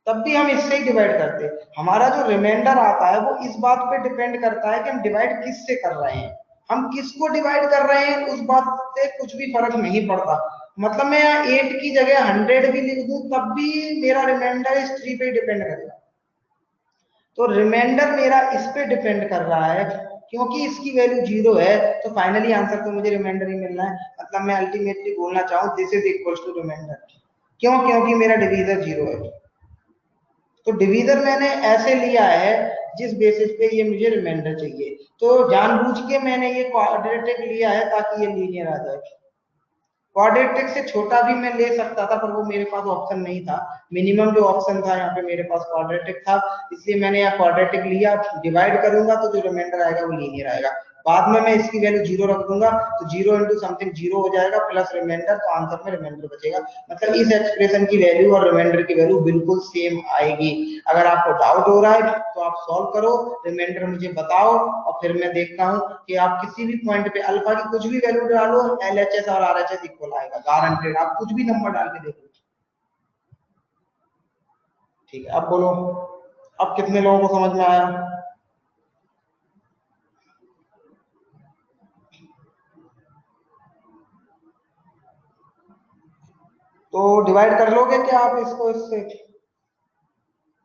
तब भी हम इससे ही डिवाइड करते। हमारा जो रिमाइंडर आता है वो इस बात पे डिपेंड करता है कि हम डिवाइड किस से कर रहे हैं, हम किसको डिवाइड कर रहे हैं उस बात से कुछ भी फर्क नहीं पड़ता। मतलब मैं यहाँ 8 की जगह 100 भी लिख दूं तब भी मेरा रिमाइंडर इस 3 पे डिपेंड करेगा। तो रिमाइंडर मेरा इस पे डिपेंड कर रहा है, क्योंकि इसकी वैल्यू 0 है तो फाइनली आंसर तो मुझे रिमाइंडर ही मिलना है। मतलब मैं अल्टीमेटली बोलना चाहूँ this is equal to remainder, क्यों, क्योंकि मेरा डिवीजर 0 है। तो डिवीजर मैंने ऐसे लिया है जिस बेसिस पे ये मुझे रिमाइंडर चाहिए, तो जानबूझ के मैंने ये क्वाड्रेटिक लिया है ताकि ये लीनियर आ जाए। क्वाड्रेटिक से छोटा भी मैं ले सकता था पर वो मेरे पास ऑप्शन नहीं था, मिनिमम जो ऑप्शन था यहाँ पे मेरे पास क्वाड्रेटिक था, इसलिए मैंने यहाँ क्वाड्रेटिक लिया। डिवाइड करूंगा तो जो रिमाइंडर आएगा वो लीनियर आएगा, बाद में मैं इसकी वैल्यू 0 रख दूंगा तो 0 इंटू समथिंग 0 हो जाएगा, प्लस रिमाइंडर, तो आंसर में रिमाइंडर बचेगा। मतलब इस एक्सप्रेशन की वैल्यू और रिमाइंडर की वैल्यू बिल्कुल सेम आएगी। अगर आपको डाउट हो रहा है तो आप सॉल्व करो, रिमाइंडर मुझे बताओ, और फिर मैं देखता हूँ कि आप किसी भी पॉइंट पे अल्फा की कुछ भी वैल्यू डालो, एलएचएस और आरएचएस इक्वल आएगा, गारंटेड। आप कुछ भी नंबर डाल के देखो। ठीक है, अब बोलो, अब कितने लोगों को समझ में आया। तो डिवाइड कर लोगे क्या आप इसको इससे।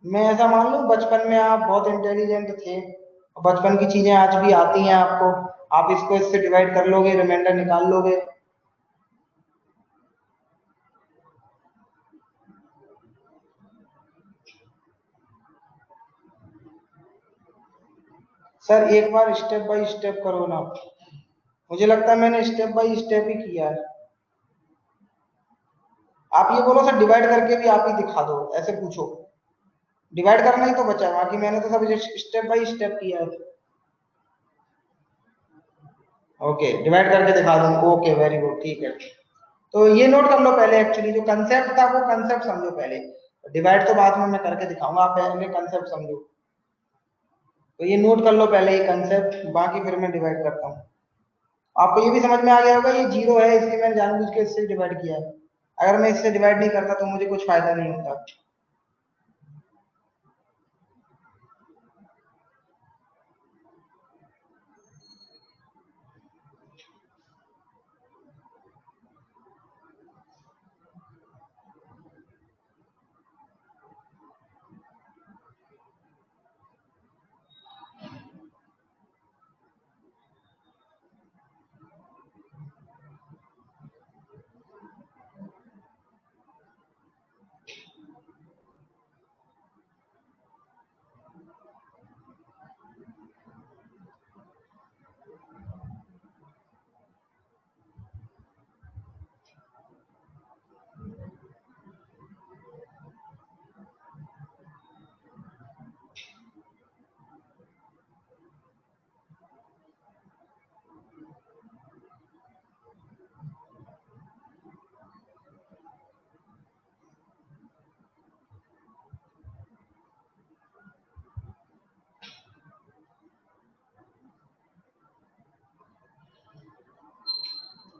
मैं ऐसा मान लूं बचपन में आप बहुत इंटेलिजेंट थे, बचपन की चीजें आज भी आती हैं आपको, आप इसको इससे डिवाइड कर लोगे, रिमाइंडर निकाल लोगे। सर एक बार स्टेप बाय स्टेप करो ना, मुझे लगता है मैंने स्टेप बाय स्टेप ही किया है। आप ये बोलो सर डिवाइड करके भी आप ही दिखा दो, ऐसे पूछो, डिवाइड करना ही तो बचा है, बाकी मैंने तो सब स्टेप बाय स्टेप किया है। ओके, डिवाइड करके दिखा दूं, ओके वेरी गुड, ठीक है। तो ये नोट कर लो पहले, एक्चुअली जो कंसेप्ट था वो कंसेप्ट समझो पहले, डिवाइड तो बाद में मैं करके दिखाऊंगा, आप पहले कंसेप्ट समझो। तो ये नोट कर लो पहले ये कंसेप्ट, बाकी फिर मैं डिवाइड करता हूँ। आपको ये भी समझ में आ गया होगा ये जीरो है इसलिए मैंने जानबूझ के इससे डिवाइड किया है, अगर मैं इससे डिवाइड नहीं करता तो मुझे कुछ फायदा नहीं होता।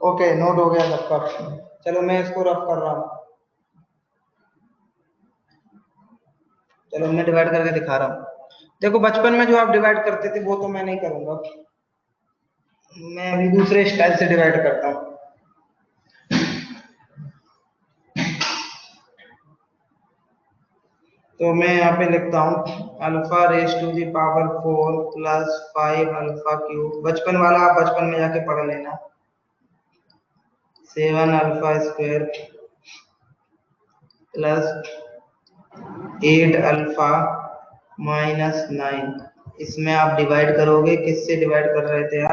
ओके, नोट हो गया सबका। चलो मैं इसको रफ कर रहा हूँ, चलो मैं डिवाइड करके दिखा रहा हूँ। देखो बचपन में जो आप डिवाइड करते थे वो तो मैं नहीं करूंगा, मैं अभी दूसरे स्टाइल से डिवाइड करता हूँ। तो मैं यहाँ पे लिखता हूँ alpha raise to the power 4 plus 5 alpha cube, बचपन वाला आप बचपन में जाके पढ़ लेना, 7 alpha square plus 8 alpha minus 9। इसमें आप डिवाइड करोगे, किससे डिवाइड कर रहे थे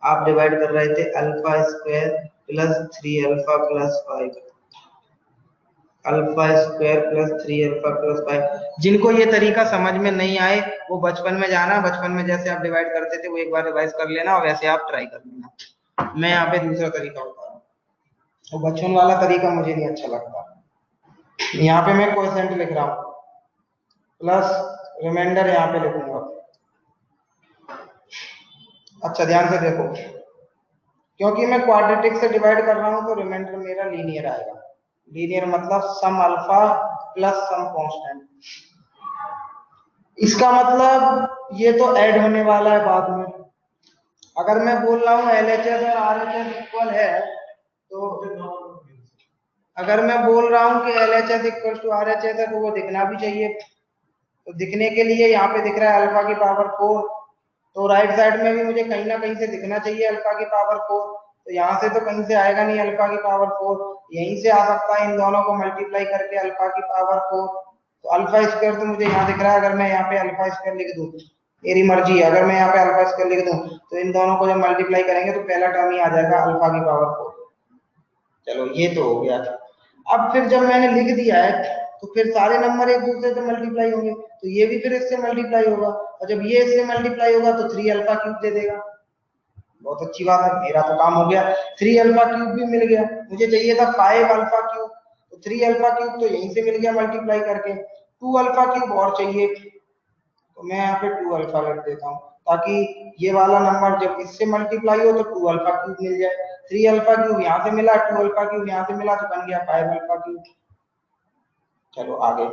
आप डिवाइड कर रहे थे alpha square plus 3 alpha plus 5, alpha square plus 3 alpha plus 5। जिनको ये तरीका समझ में नहीं आए वो बचपन में जाना, बचपन में जैसे आप डिवाइड करते थे वो एक बार रिवाइज कर लेना और वैसे आप ट्राई कर लेना। मैं यहाँ पे दूसरा तरीका बता रहा हूँ, तो बचपन वाला तरीका मुझे नहीं अच्छा लगता। यहाँ पे मैं कोएफिशिएंट लिख रहा हूँ प्लस रिमाइंडर यहाँ पे लिखूंगा। अच्छा ध्यान से देखो, क्योंकि मैं क्वाड्रेटिक से डिवाइड कर रहा हूँ तो रिमाइंडर मेरा लीनियर आएगा, लीनियर मतलब सम अल्फा प्लस सम कांस्टेंट। इसका मतलब ये तो ऐड होने वाला है बाद में। अगर मैं बोल रहा हूँ LHS और RHS इक्वल है, तो अगर मैं बोल रहा हूँ कि LHS इक्वल टू RHS है तो वो दिखना भी चाहिए। तो दिखने के लिए यहाँ पे दिख रहा है अल्फा की पावर 4, तो राइट साइड में भी मुझे कहीं ना कहीं से दिखना चाहिए अल्फा की पावर 4। तो यहाँ से तो कहीं से आएगा नहीं अल्फा की पावर 4, यहीं से आ सकता है इन दोनों को मल्टीप्लाई करके अल्फा की पावर 4। तो अल्फा स्क्वायर तो मुझे यहाँ दिख रहा है, अगर मैं यहाँ पे अल्फा स्क्वायर लिख दूँ, मेरी मर्जी है, अगर मैं यहाँ पे अल्फा स्क्वायर लिख दूँ तो इन दोनों को जब मल्टीप्लाई करेंगे तो पहला टर्म ही आ जाएगा अल्फा की पावर 4। चलो ये तो हो गया। अब फिर जब मैंने लिख दिया है तो फिर सारे नंबर एक दूसरे से मल्टीप्लाई होंगे, तो ये भी फिर इससे मल्टीप्लाई होगा, और जब ये इससे मल्टीप्लाई होगा तो 3 अल्फा क्यूब दे देगा। बहुत अच्छी बात है, मेरा तो काम हो गया, 3 अल्फा क्यूब भी मिल गया। मुझे चाहिए था 5 अल्फा क्यूब, तो 3 अल्फा क्यूब तो यहीं से मिल गया मल्टीप्लाई करके। 2 अल्फा क्यूब और चाहिए, तो मैं यहाँ पे 2 अल्फा लिख देता हूँ, ताकि ये वाला नंबर जब इससे मल्टीप्लाई हो तो 2 अल्फा क्यूब मिल जाए। 3 अल्फा क्यूब यहाँ से मिला, 2 अल्फा क्यूब यहाँ से मिला, तो बन गया 5 अल्फा क्यूब। चलो आगे,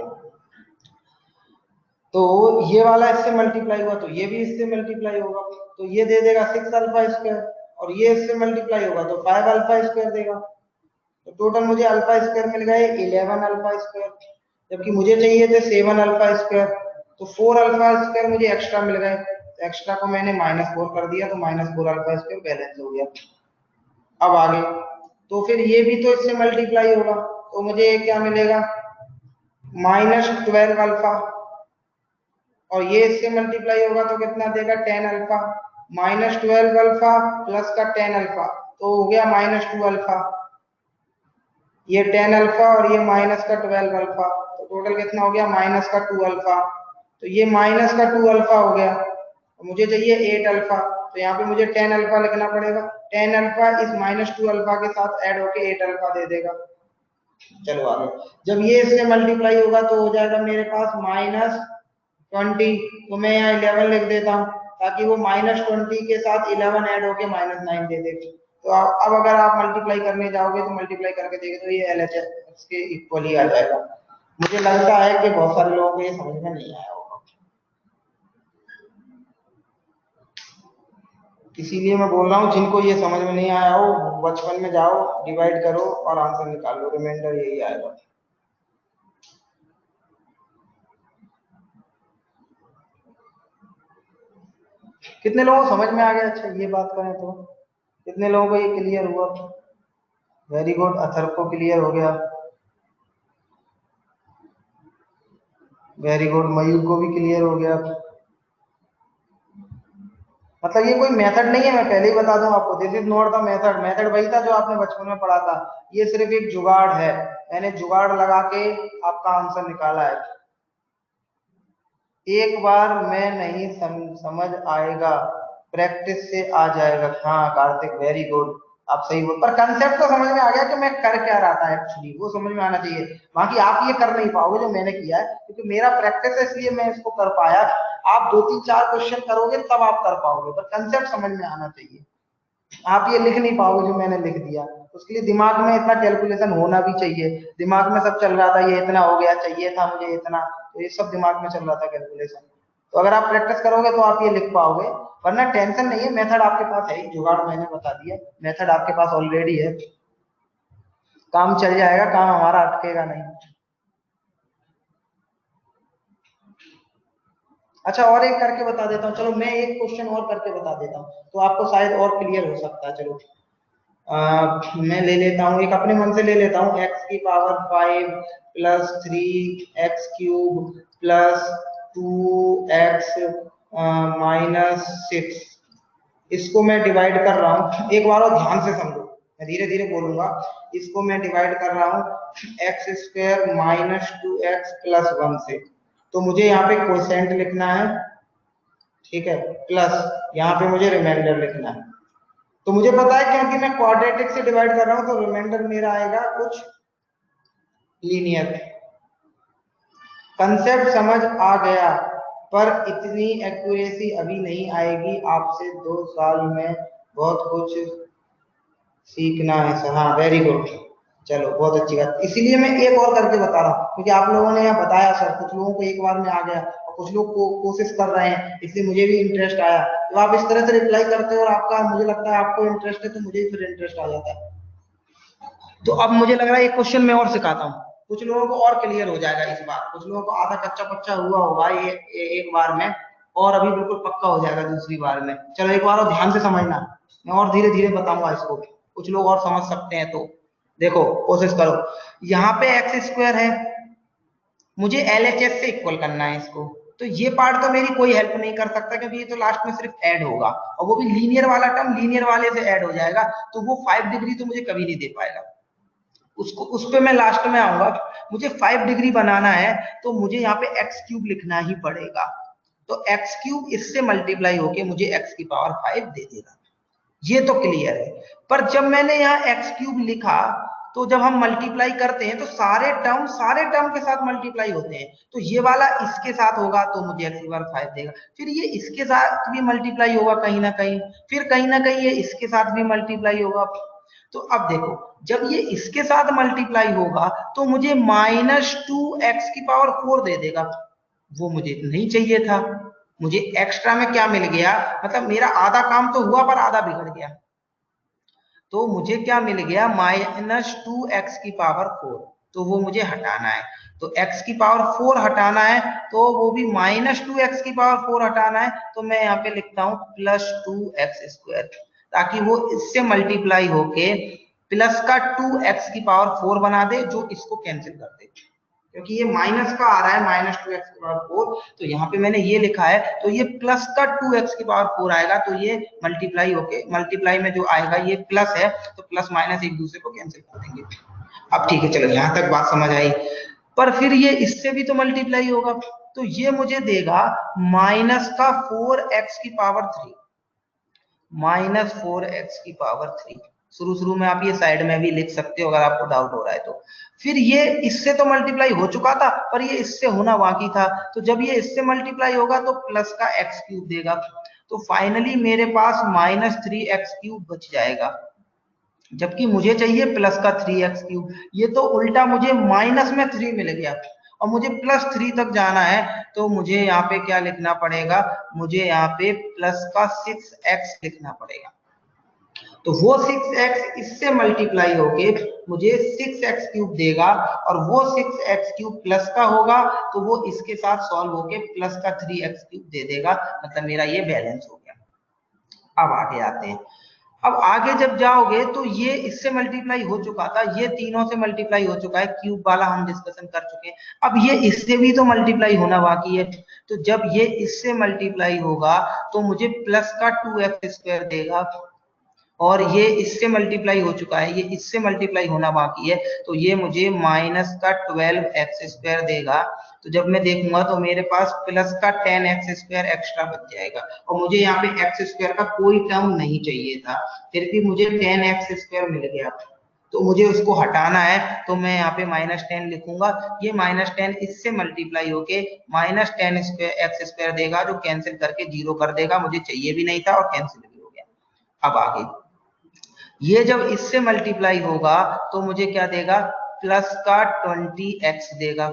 तो ये वाला इससे मल्टीप्लाई हुआ तो ये भी इससे मल्टीप्लाई होगा, तो ये दे देगा 6 अल्फा स्क्वायर, और ये इससे मल्टीप्लाई होगा तो 5 अल्फा स्क्वायर देगा। तो टोटल मुझे अल्फा स्क्वायर मिल गए 11 अल्फा स्क्वायर, जबकि मुझे चाहिए थे 7 अल्फा स्क्वायर। तो 4 अल्फा स्क्वायर मुझे एक्स्ट्रा मिल गए, तो एक्स्ट्रा को मैंने -4 कर दिया, तो -4 अल्फा स्क्वायर बैलेंस हो गया। अब आगे, तो फिर ये भी तो इससे मल्टीप्लाई होगा, तो मुझे क्या मिलेगा -12 अल्फा, और ये इससे मल्टीप्लाई होगा तो कितना देगा 10 अल्फा। -12 अल्फा प्लस का 10 अल्फा तो हो गया -2 अल्फा, ये 10 अल्फा और ये माइनस का 12 अल्फा, तो टोटल कितना हो गया -2 अल्फा। तो ये -2 अल्फा हो गया, मुझे चाहिए 8 अल्फा, तो यहाँ पे मुझे 10 अल्फा लिखना पड़ेगा। 10 अल्फा इस -2 अल्फा के साथ ऐड होके 8 अल्फा दे देगा। चलो आगे, जब ये इससे मल्टीप्लाई होगा तो हो जाएगा मेरे पास -20, तो मैं यहाँ 11 लिख देता हूँ ताकि वो -20 के साथ 11 ऐड होके -9 दे देगा। तो अब अगर आप मल्टीप्लाई करने जाओगे तो मल्टीप्लाई करके देखे तो ये LHS के इक्वल ही आ जाएगा। मुझे लगता है कि बहुत सारे लोगों को ये समझ में नहीं आया होगा, इसीलिए मैं बोल रहा हूँ जिनको ये समझ में नहीं आया हो बचपन में जाओ, डिवाइड करो और आंसर निकाल लो, रिमाइंडर यही आएगा। कितने लोगों को समझ में आ गया? अच्छा ये बात करें तो कितने लोगों को ये क्लियर हुआ? वेरी गुड, अथर को क्लियर हो गया, वेरी गुड, मयूर को भी क्लियर हो गया। मतलब ये कोई मेथड नहीं है, मैं पहले ही बता दूं आपको, this is not the method. Method वही था जो आपने बचपन में पढ़ा था, ये सिर्फ एक जुगाड़ है, मैंने जुगाड़ लगा के आपका आंसर निकाला है। एक बार में नहीं समझ आएगा, प्रैक्टिस से आ जाएगा। हाँ कार्तिक वेरी गुड, आप सही बोल, पर कंसेप्ट तो समझ में आ गया कि मैं कर क्या रहा था एक्चुअली, वो समझ में आना चाहिए। बाकी आप ये कर नहीं पाओगे जो मैंने किया है, क्योंकि मेरा प्रैक्टिस है इसलिए मैं इसको कर पाया। आप 2 3 4 क्वेश्चन करोगे तब आप कर पाओगे, पर कंसेप्ट समझ में आना चाहिए। आप ये लिख नहीं पाओगे जो मैंने लिख दिया, उसके लिए दिमाग में इतना कैलकुलेशन होना भी चाहिए। दिमाग में सब चल रहा था, ये इतना हो गया, चाहिए था मुझे इतना, तो ये सब दिमाग में चल रहा था कैलकुलेशन। तो अगर आप प्रैक्टिस करोगे तो आप ये लिख पाओगे, वरना टेंशन नहीं है, मेथड आपके पास है, जुगाड़ मैंने बता दिया, मेथड आपके पास ऑलरेडी है, काम चल जाएगा, काम हमारा अटकेगा नहीं। अच्छा और एक करके बता देता हूँ, चलो मैं एक क्वेश्चन और करके बता देता हूँ तो आपको शायद और क्लियर हो सकता है। चलो मैं ले लेता हूँ, एक अपने मन से ले लेता हूँ, x⁵ plus 3x³ plus 2x minus 6, इसको मैं डिवाइड कर रहा हूँ। एक बार और ध्यान से समझो, मैं धीरे धीरे बोलूंगा। इसको मैं डिवाइड कर रहा हूँ x² माइनस 2x प्लस 1 से, तो मुझे यहाँ पे कोसेंट लिखना है, ठीक है, प्लस यहाँ पे मुझे रिमाइंडर लिखना है। तो मुझे पता है क्योंकि मैं क्वाड्रेटिक से डिवाइड कर रहा हूं तो रिमाइंडर मेरा आएगा कुछ लीनियर। कंसेप्ट समझ आ गया, पर इतनी एक्यूरेसी अभी नहीं आएगी, आपसे 2 साल में बहुत कुछ सीखना है सर। हाँ वेरी गुड, चलो बहुत अच्छी बात, इसीलिए मैं एक और करके बता रहा हूँ, क्योंकि आप लोगों ने यहाँ बताया सर, कुछ लोगों को एक बार में आ गया और कुछ लोग कोशिश कर रहे हैं, इसलिए मुझे भी इंटरेस्ट आया। तो आप इस तरह से रिप्लाई करते हो और आपका, मुझे लगता है आपको इंटरेस्ट है, तो मुझे भी फिर इंटरेस्ट आ जाता है। तो अब मुझे लग रहा है एक क्वेश्चन मैं और सिखाता हूँ, कुछ लोगों को और क्लियर हो जाएगा इस बार, कुछ लोगों को आधा कच्चा पच्चा हुआ होगा ये एक बार में, और अभी बिल्कुल पक्का हो जाएगा दूसरी बार में। चलो एक बार और ध्यान से समझना, मैं और धीरे धीरे बताऊंगा इसको, कुछ लोग और समझ सकते हैं, तो देखो कोशिश करो। यहाँ पे x² है, मुझे LHS से इक्वल करना है इसको, तो ये पार्ट तो मेरी कोई हेल्प नहीं कर सकता, क्योंकि ये तो लास्ट में सिर्फ ऐड होगा, और वो भी लीनियर वाला टर्म लीनियर वाले से ऐड हो जाएगा, तो वो 5 डिग्री तो मुझे कभी नहीं दे पाएगा, उसको उस पे मैं लास्ट में आऊंगा। मुझे 5 डिग्री बनाना है तो मुझे यहाँ पे x³ लिखना ही पड़ेगा, तो x³ इससे मल्टीप्लाई होके मुझे x⁵ दे देगा, ये तो क्लियर है। पर जब मैंने यहाँ x³ लिखा, तो जब हम मल्टीप्लाई करते हैं तो सारे टर्म के साथ मल्टीप्लाई होते हैं, तो ये वाला इसके साथ होगा तो मुझे x⁵ देगा, फिर ये इसके साथ भी मल्टीप्लाई होगा कहीं ना कहीं, फिर कहीं ना कहीं ये इसके साथ भी मल्टीप्लाई होगा। तो अब देखो, जब ये इसके साथ मल्टीप्लाई होगा तो मुझे -2x⁴ दे देगा, वो मुझे नहीं चाहिए था, मुझे एक्स्ट्रा में क्या मिल गया, मतलब मेरा आधा काम तो हुआ पर आधा बिगड़ गया, तो मुझे क्या मिल गया, -2x⁴, तो वो मुझे हटाना है, तो x⁴ हटाना है, तो वो भी -2x⁴ हटाना है, तो मैं यहाँ पे लिखता हूँ +2x², ताकि वो इससे मल्टीप्लाई होके प्लस का 2x⁴ बना दे, जो इसको कैंसिल कर दे, क्योंकि ये माइनस का आ रहा है -2x⁴, तो यहाँ पे मैंने ये लिखा है, तो ये प्लस का 2x⁴ आएगा, तो ये मल्टीप्लाई होके, मल्टीप्लाई में जो आएगा ये प्लस है, तो प्लस माइनस एक दूसरे को कैंसिल कर देंगे। अब ठीक है, चलो यहाँ तक बात समझ आई, पर फिर ये इससे भी तो मल्टीप्लाई होगा, तो ये मुझे देगा माइनस का 4x की पावर 3, माइनस 4x की पावर 3। शुरू में आप ये साइड में भी लिख सकते हो अगर आपको डाउट हो रहा है तो। फिर ये इससे तो मल्टीप्लाई हो चुका था पर ये इससे होना बाकी था, तो जब ये इससे मल्टीप्लाई होगा तो प्लस का एक्स क्यूब देगा। तो फाइनली मेरे पास माइनस 3x क्यूब बच जाएगा, जबकि मुझे चाहिए प्लस का 3x क्यूब। ये तो उल्टा मुझे माइनस में 3 मिल गया और मुझे प्लस 3 तक जाना है, तो मुझे यहाँ पे क्या लिखना पड़ेगा, मुझे यहाँ पे प्लस का 6x लिखना पड़ेगा। तो वो 6x इससे मल्टीप्लाई होके मुझे 6x क्यूब देगा, और वो 6x क्यूब प्लस का होगा तो वो इसके साथ सॉल्व होके प्लस का 3x क्यूब दे देगा, मतलब मेरा ये बैलेंस हो गया। अब आगे आते हैं। अब आगे जब जाओगे तो ये इससे मल्टीप्लाई हो चुका था, ये तीनों से मल्टीप्लाई हो चुका है, क्यूब वाला हम डिस्कशन कर चुके हैं। अब ये इससे भी तो मल्टीप्लाई होना बाकी है, तो जब ये इससे मल्टीप्लाई होगा तो मुझे प्लस का 2x² देगा, और ये इससे मल्टीप्लाई हो चुका है, ये इससे मल्टीप्लाई होना बाकी है, तो ये मुझे माइनस का 12x² देगा। तो जब मैं देखूंगा तो मेरे पास प्लस का 10x² एक्स्ट्रा बच जाएगा, और मुझे यहाँ पे x² का कोई टर्म नहीं चाहिए था, फिर भी मुझे 10x² मिल गया, तो मुझे उसको हटाना है, तो मैं यहाँ पे -10 लिखूंगा। ये -10 इससे मल्टीप्लाई होके -10x² देगा, जो कैंसिल करके 0 कर देगा, मुझे चाहिए भी नहीं था और कैंसिल भी हो गया। अब आगे ये जब इससे मल्टीप्लाई होगा तो मुझे क्या देगा, प्लस का 20x देगा।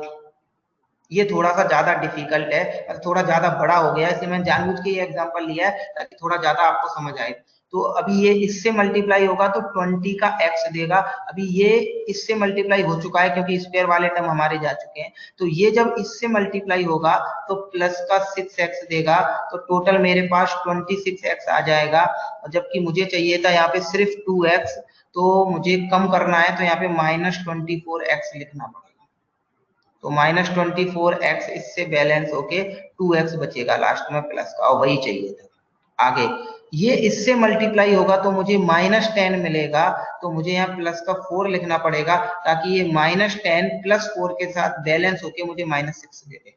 ये थोड़ा सा ज्यादा डिफिकल्ट है और थोड़ा ज्यादा बड़ा हो गया है, इसलिए मैंने जानबूझ के ये एग्जांपल लिया है ताकि थोड़ा ज्यादा आपको समझ आए। तो अभी ये इससे मल्टीप्लाई होगा तो 20 का x देगा। अभी ये इससे मल्टीप्लाई हो चुका है क्योंकि स्क्वायर वाले टर्म हमारे जा चुके हैं, तो ये जब इससे मल्टीप्लाई होगा तो प्लस का 6x देगा, तो टोटल मेरे पास 26x आ जाएगा, और जबकि मुझे चाहिए था यहाँ पे सिर्फ 2x, तो मुझे कम करना है, तो यहाँ पे -24x लिखना पड़ेगा। तो -24x इससे बैलेंस होके 2x बचेगा लास्ट में प्लस का, और वही चाहिए था। आगे ये इससे मल्टीप्लाई होगा तो मुझे -10 मिलेगा, तो मुझे यहाँ प्लस का 4 लिखना पड़ेगा, ताकि ये -10 प्लस 4 के साथ बैलेंस होके मुझे -6 दे दे।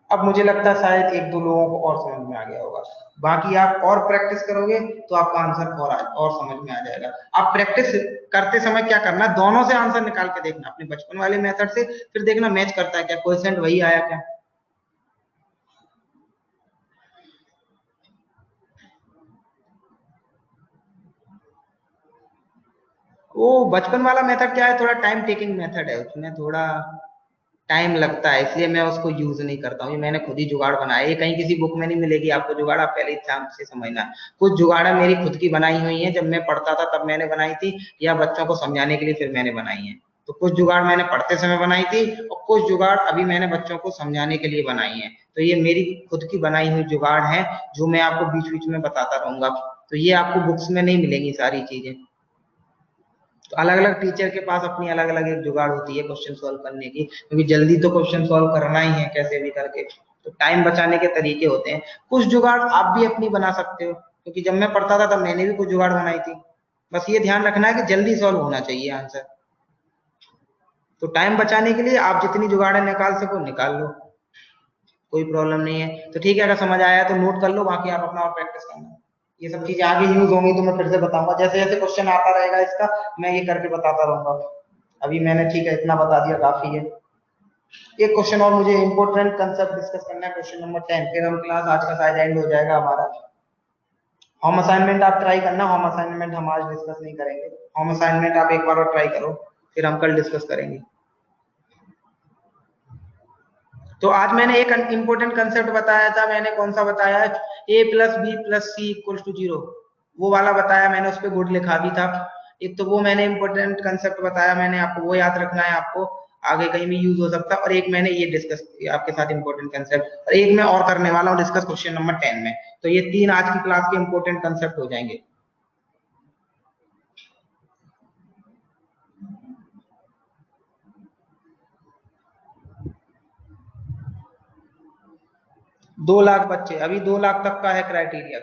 अब मुझे लगता है शायद 1-2 लोगों को और समझ में आ गया होगा, बाकी आप और प्रैक्टिस करोगे तो आपका आंसर और समझ में आ जाएगा। आप प्रैक्टिस करते समय क्या करना, दोनों से आंसर निकाल के देखना, अपने बचपन वाले मेथड से, फिर देखना मैच करता है क्या, क्वेश्चन वही आया क्या। वो बचपन वाला मेथड क्या है, थोड़ा टाइम टेकिंग मेथड है, उसमें थोड़ा टाइम लगता है, इसलिए मैं उसको यूज नहीं करता हूँ। ये मैंने खुद ही जुगाड़ बनाया, ये कहीं किसी बुक में नहीं मिलेगी आपको जुगाड़, आप पहले ही ध्यान से समझना। कुछ जुगाड़ मेरी खुद की बनाई हुई है, जब मैं पढ़ता था तब मैंने बनाई थी, या बच्चों को समझाने के लिए फिर मैंने बनाई है। तो कुछ जुगाड़ मैंने पढ़ते समय बनाई थी, और कुछ जुगाड़ अभी मैंने बच्चों को समझाने के लिए बनाई है। तो ये मेरी खुद की बनाई हुई जुगाड़ है, जो मैं आपको बीच बीच में बताता रहूंगा। तो ये आपको बुक्स में नहीं मिलेंगी सारी चीजें। तो अलग अलग टीचर के पास अपनी अलग अलग एक जुगाड़ होती है क्वेश्चन सॉल्व करने की, क्योंकि जल्दी तो क्वेश्चन सॉल्व करना ही है कैसे भी करके, तो टाइम बचाने के तरीके होते हैं। कुछ जुगाड़ आप भी अपनी बना सकते हो, क्योंकि जब मैं पढ़ता था तब मैंने भी कुछ जुगाड़ बनाई थी। बस ये ध्यान रखना है कि जल्दी सॉल्व होना चाहिए आंसर, तो टाइम बचाने के लिए आप जितनी जुगाड़ें निकाल सको निकाल लो, कोई प्रॉब्लम नहीं है। तो ठीक है, अगर समझ आया तो नोट कर लो, बाकी आप अपना और प्रैक्टिस करना। ये सब चीजें आगे यूज होंगी तो मैं फिर से बताऊंगा, जैसे जैसे क्वेश्चन आता रहेगा इसका मैं ये करके बताता रहूंगा। अभी मैंने ठीक है इतना बता दिया, काफी है। एक क्वेश्चन और मुझे इंपॉर्टेंट कंसेप्ट डिस्कस करना है, क्वेश्चन नंबर 10, फिर हम क्लास आज का शायद एंड हो जाएगा हमारा। होम असाइनमेंट आप ट्राई करना, होम असाइनमेंट हम आज डिस्कस नहीं करेंगे, होम असाइनमेंट आप एक बार और ट्राई करो, फिर हम कल डिस्कस करेंगे। तो आज मैंने एक इंपॉर्टेंट कंसेप्ट बताया था, मैंने कौन सा बताया है, a + b + c = 0, वो वाला बताया मैंने, उस पर गुड लिखा भी था। एक तो वो मैंने इंपॉर्टेंट कंसेप्ट बताया, मैंने आपको वो याद रखना है, आपको आगे कहीं भी यूज हो सकता है। और एक मैंने ये डिस्कस किया आपके साथ इंपॉर्टेंट कंसेप्ट, और एक मैं और करने वाला हूँ डिस्कस क्वेश्चन नंबर 10 में। तो ये 3 आज की क्लास के इंपॉर्टेंट कंसेप्ट हो जाएंगे। दो लाख बच्चे, अभी 2 लाख तक का है क्राइटेरिया,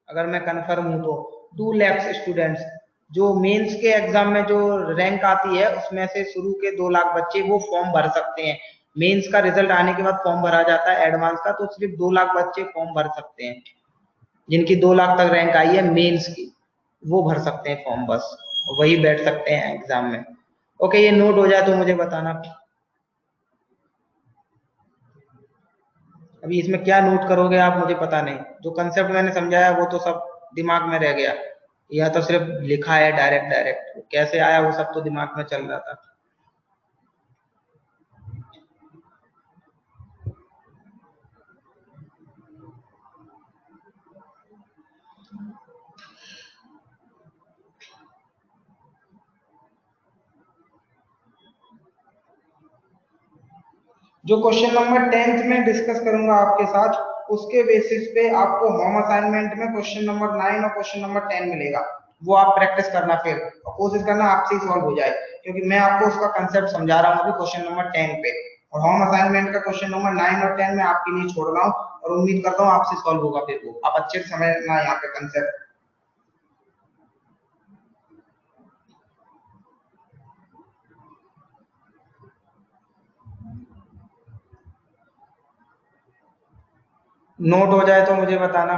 अगर मैं कंफर्म हूं तो 2 लाख स्टूडेंट्स जो मेंस के एग्जाम में जो रैंक आती है उसमें से शुरू के 2 लाख बच्चे वो फॉर्म भर सकते हैं। मेंस का रिजल्ट आने के बाद फॉर्म भरा जाता है एडवांस का, तो सिर्फ 2 लाख बच्चे फॉर्म भर सकते हैं, जिनकी 2 लाख तक रैंक आई है मेंस की, वो भर सकते हैं फॉर्म बस, वही बैठ सकते हैं एग्जाम में। ओके, ये नोट हो जाए तो मुझे बताना। अभी इसमें क्या नोट करोगे आप मुझे पता नहीं, जो कंसेप्ट मैंने समझाया वो तो सब दिमाग में रह गया, या तो सिर्फ लिखा है डायरेक्ट डायरेक्ट, कैसे आया वो सब तो दिमाग में चल रहा था। जो क्वेश्चन नंबर 10th में डिस्कस करूंगा आपके साथ, उसके बेसिस पे आपको होम असाइनमेंट में क्वेश्चन नंबर 9 और क्वेश्चन नंबर 10 मिलेगा, वो आप प्रैक्टिस करना फिर और कोशिश करना आपसे ही सॉल्व हो जाए, क्योंकि मैं आपको उसका कंसेप्ट समझा रहा हूँ अभी क्वेश्चन नंबर 10 पे, और होम असाइनमेंट का क्वेश्चन नंबर 9 और 10 मैं आपके लिए छोड़ रहा हूँ और उम्मीद करता हूँ आपसे सॉल्व होगा, फिर वो आप अच्छे से समझना यहाँ पे कंसेप्ट। नोट हो जाए तो मुझे बताना।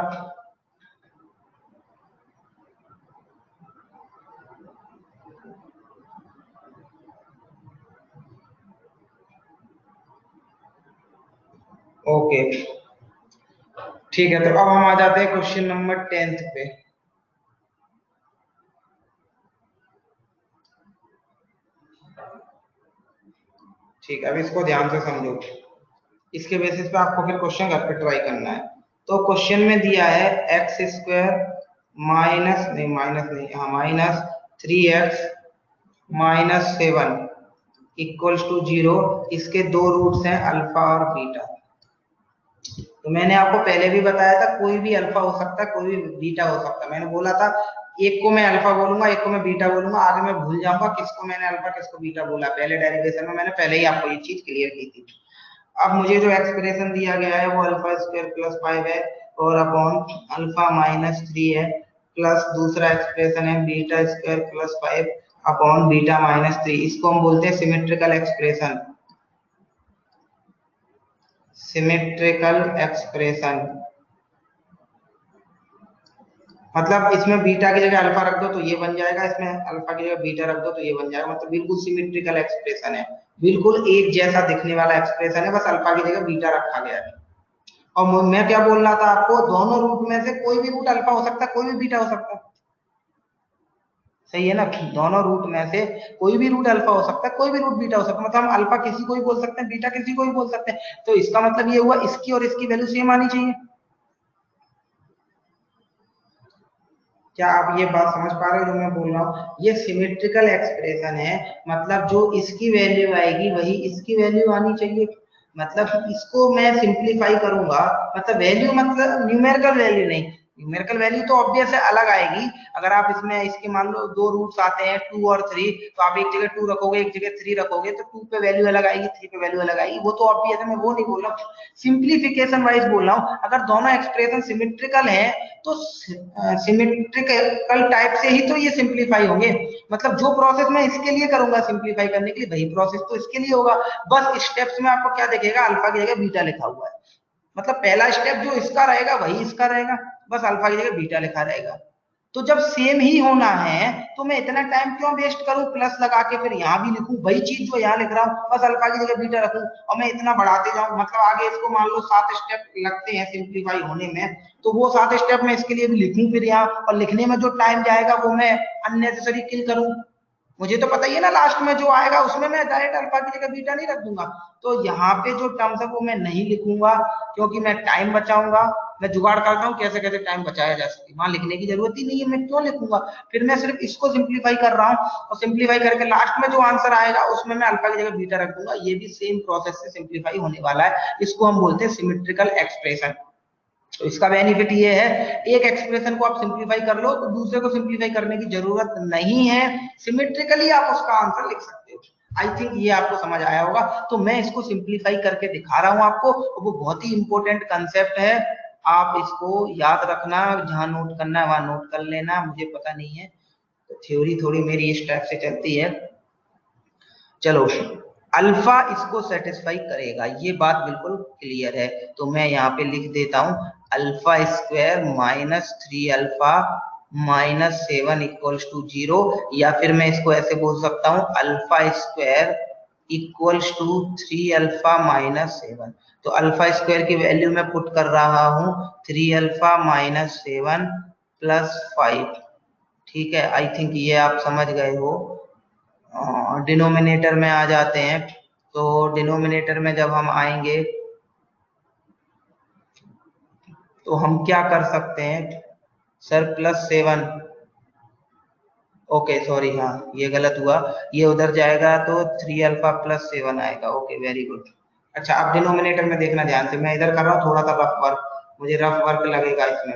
ओके ठीक है, तो अब हम आ जाते हैं क्वेश्चन नंबर 10th पे। ठीक है, अब इसको ध्यान से समझो, इसके बेसिस पे आपको फिर क्वेश्चन घर पे ट्राई करना है। तो क्वेश्चन में दिया है X square minus 3x minus 7 equals to 0, इसके 2 रूट्स हैं अल्फा और बीटा। तो मैंने आपको पहले भी बताया था कोई भी अल्फा हो सकता है, कोई भी बीटा हो सकता है। मैंने बोला था एक को मैं अल्फा बोलूंगा, एक को मैं बीटा बोलूंगा, आगे मैं भूल जाऊंगा किसको मैंने अल्फा किसको बीटा बोला, पहले डेरिवेशन में मैंने पहले ही आपको ये चीज क्लियर की थी। अब मुझे जो एक्सप्रेशन दिया गया है वो अल्फा स्क्वायर प्लस 5 है और अपॉन अल्फा माइनस 3 है, प्लस दूसरा एक्सप्रेशन है beta square plus 5 upon beta minus 3, इसको हम बोलते हैं सिमेट्रिकल एक्सप्रेशन। सिमेट्रिकल एक्सप्रेशन मतलब इसमें बीटा की जगह अल्फा रख दो तो ये बन जाएगा, इसमें अल्फा की जगह बीटा रख दो तो ये बन जाएगा, मतलब बिल्कुल सिमेट्रिकल एक्सप्रेशन है, बिल्कुल एक जैसा दिखने वाला एक्सप्रेशन है, बस अल्फा की जगह बीटा रखा गया है। और मैं क्या बोल रहा था आपको, दोनों रूट में से कोई भी रूट अल्फा हो सकता है, कोई भी बीटा हो सकता है, सही है ना। दोनों रूट में से कोई भी रूट अल्फा हो सकता है, कोई भी रूट बीटा हो सकता है, मतलब हम अल्फा किसी को भी बोल सकते हैं, बीटा किसी को भी बोल सकते हैं, तो इसका मतलब ये हुआ इसकी और इसकी वैल्यू सेम आनी चाहिए। क्या आप ये बात समझ पा रहे हो जो मैं बोल रहा हूँ, ये सिमेट्रिकल एक्सप्रेशन है, मतलब जो इसकी वैल्यू आएगी वही इसकी वैल्यू आनी चाहिए, मतलब इसको मैं सिंप्लीफाई करूंगा, मतलब वैल्यू मतलब न्यूमेरिकल वैल्यू नहीं, न्यूमेरिकल वैल्यू तो ऑब्वियस है अलग आएगी। अगर आप इसमें इसके मान लो 2 रूट्स आते हैं 2 और 3, तो आप एक जगह 2 रखोगे एक जगह 3 रखोगे तो 2 पे वैल्यू अलग आएगी 3 पे वैल्यू अलग आएगी, वो तो ऑब्वियस है, मैं वो नहीं बोल रहा हूँ, सिंप्लीफिकेशन वाइज बोल रहा हूँ। अगर दोनों एक्सप्रेशन सिमेट्रिकल है तो सिमेट्रिकल टाइप से ही तो ये सिंप्लीफाई होंगे, मतलब जो प्रोसेस मैं इसके लिए करूंगा सिंप्लीफाई करने के लिए वही प्रोसेस तो इसके लिए होगा, बस स्टेप्स में आपको क्या दिखेगा अल्फा की जगह बीटा लिखा हुआ है, मतलब पहला स्टेप जो इसका रहेगा वही इसका रहेगा, बस अल्फा की जगह बीटा लिखा रहेगा। तो जब सेम ही होना है तो मैं इतना टाइम क्यों वेस्ट करूं प्लस लगा के फिर यहाँ भी लिखूं वही चीज जो यहाँ लिख रहा हूँ, बस अल्फा की जगह बीटा रखूं और मैं इतना बढ़ाते जाऊं, मतलब आगे इसको मान लो 7 स्टेप लगते हैं सिंप्लीफाई होने में, तो वो 7 स्टेप मैं इसके लिए भी लिखूं फिर यहाँ, और लिखने में जो टाइम जाएगा वो मैं अननेसेसरी किल करूं, मुझे तो पता ही है ना लास्ट में जो आएगा उसमें मैं डायरेक्ट अल्फा की जगह बीटा नहीं रख दूंगा। तो यहाँ पे जो टर्म्स है वो मैं नहीं लिखूंगा क्योंकि मैं टाइम बचाऊंगा, मैं जुगाड़ करता हूँ कैसे कैसे टाइम बचाया जा सके, वहां लिखने की जरूरत ही नहीं है, मैं क्यों लिखूंगा, फिर मैं सिर्फ इसको सिंप्लीफाई कर रहा हूँ और सिंप्लीफाई करके लास्ट में जो आंसर आएगा उसमें मैं अल्फा की जगह बीटा रख दूंगा, ये भी सेम प्रोसेस से सिंप्लीफाई होने वाला है, इसको हम बोलते हैं सिमेट्रिकल एक्सप्रेशन। तो इसका बेनिफिट ये है एक एक्सप्रेशन को आप सिंप्लीफाई कर लो तो दूसरे को सिंप्लीफाई करने की जरूरत नहीं है, सिमेट्रिकली आप उसका आंसर लिख सकते हो। आई थिंक ये आपको समझ आया होगा, तो मैं इसको सिंप्लीफाई करके दिखा रहा हूं आपको, वो बहुत ही इंपॉर्टेंट कंसेप्ट है, आप इसको याद रखना, जहां नोट करना है वहां नोट कर लेना, मुझे पता नहीं है तो थ्योरी थोड़ी मेरी इस टाइप से चलती है। चलो, अल्फा इसको सेटिस्फाई करेगा, ये बात बिल्कुल क्लियर है। तो मैं यहाँ पे लिख देता हूँ alpha square minus 3 alpha minus 7 equals to 0, या फिर मैं इसको ऐसे बोल सकता हूँ alpha square equals to 3 alpha minus 7। तो अल्फा स्क्वायर की वैल्यू मैं पुट कर रहा हूँ 3 अल्फा माइनस 7 प्लस 5। ठीक है, आई थिंक ये आप समझ गए हो। डिनोमिनेटर में आ जाते हैं, तो डिनोमिनेटर में जब हम आएंगे तो हम क्या कर सकते हैं सर, +7, ओके सॉरी, हाँ ये गलत हुआ, ये उधर जाएगा तो 3 अल्फा प्लस 7 आएगा। Okay very good. अच्छा, अब डिनोमिनेटर में देखना ध्यान से, मैं इधर कर रहा हूँ थोड़ा सा रफ वर्क, मुझे रफ वर्क लगेगा इसमें।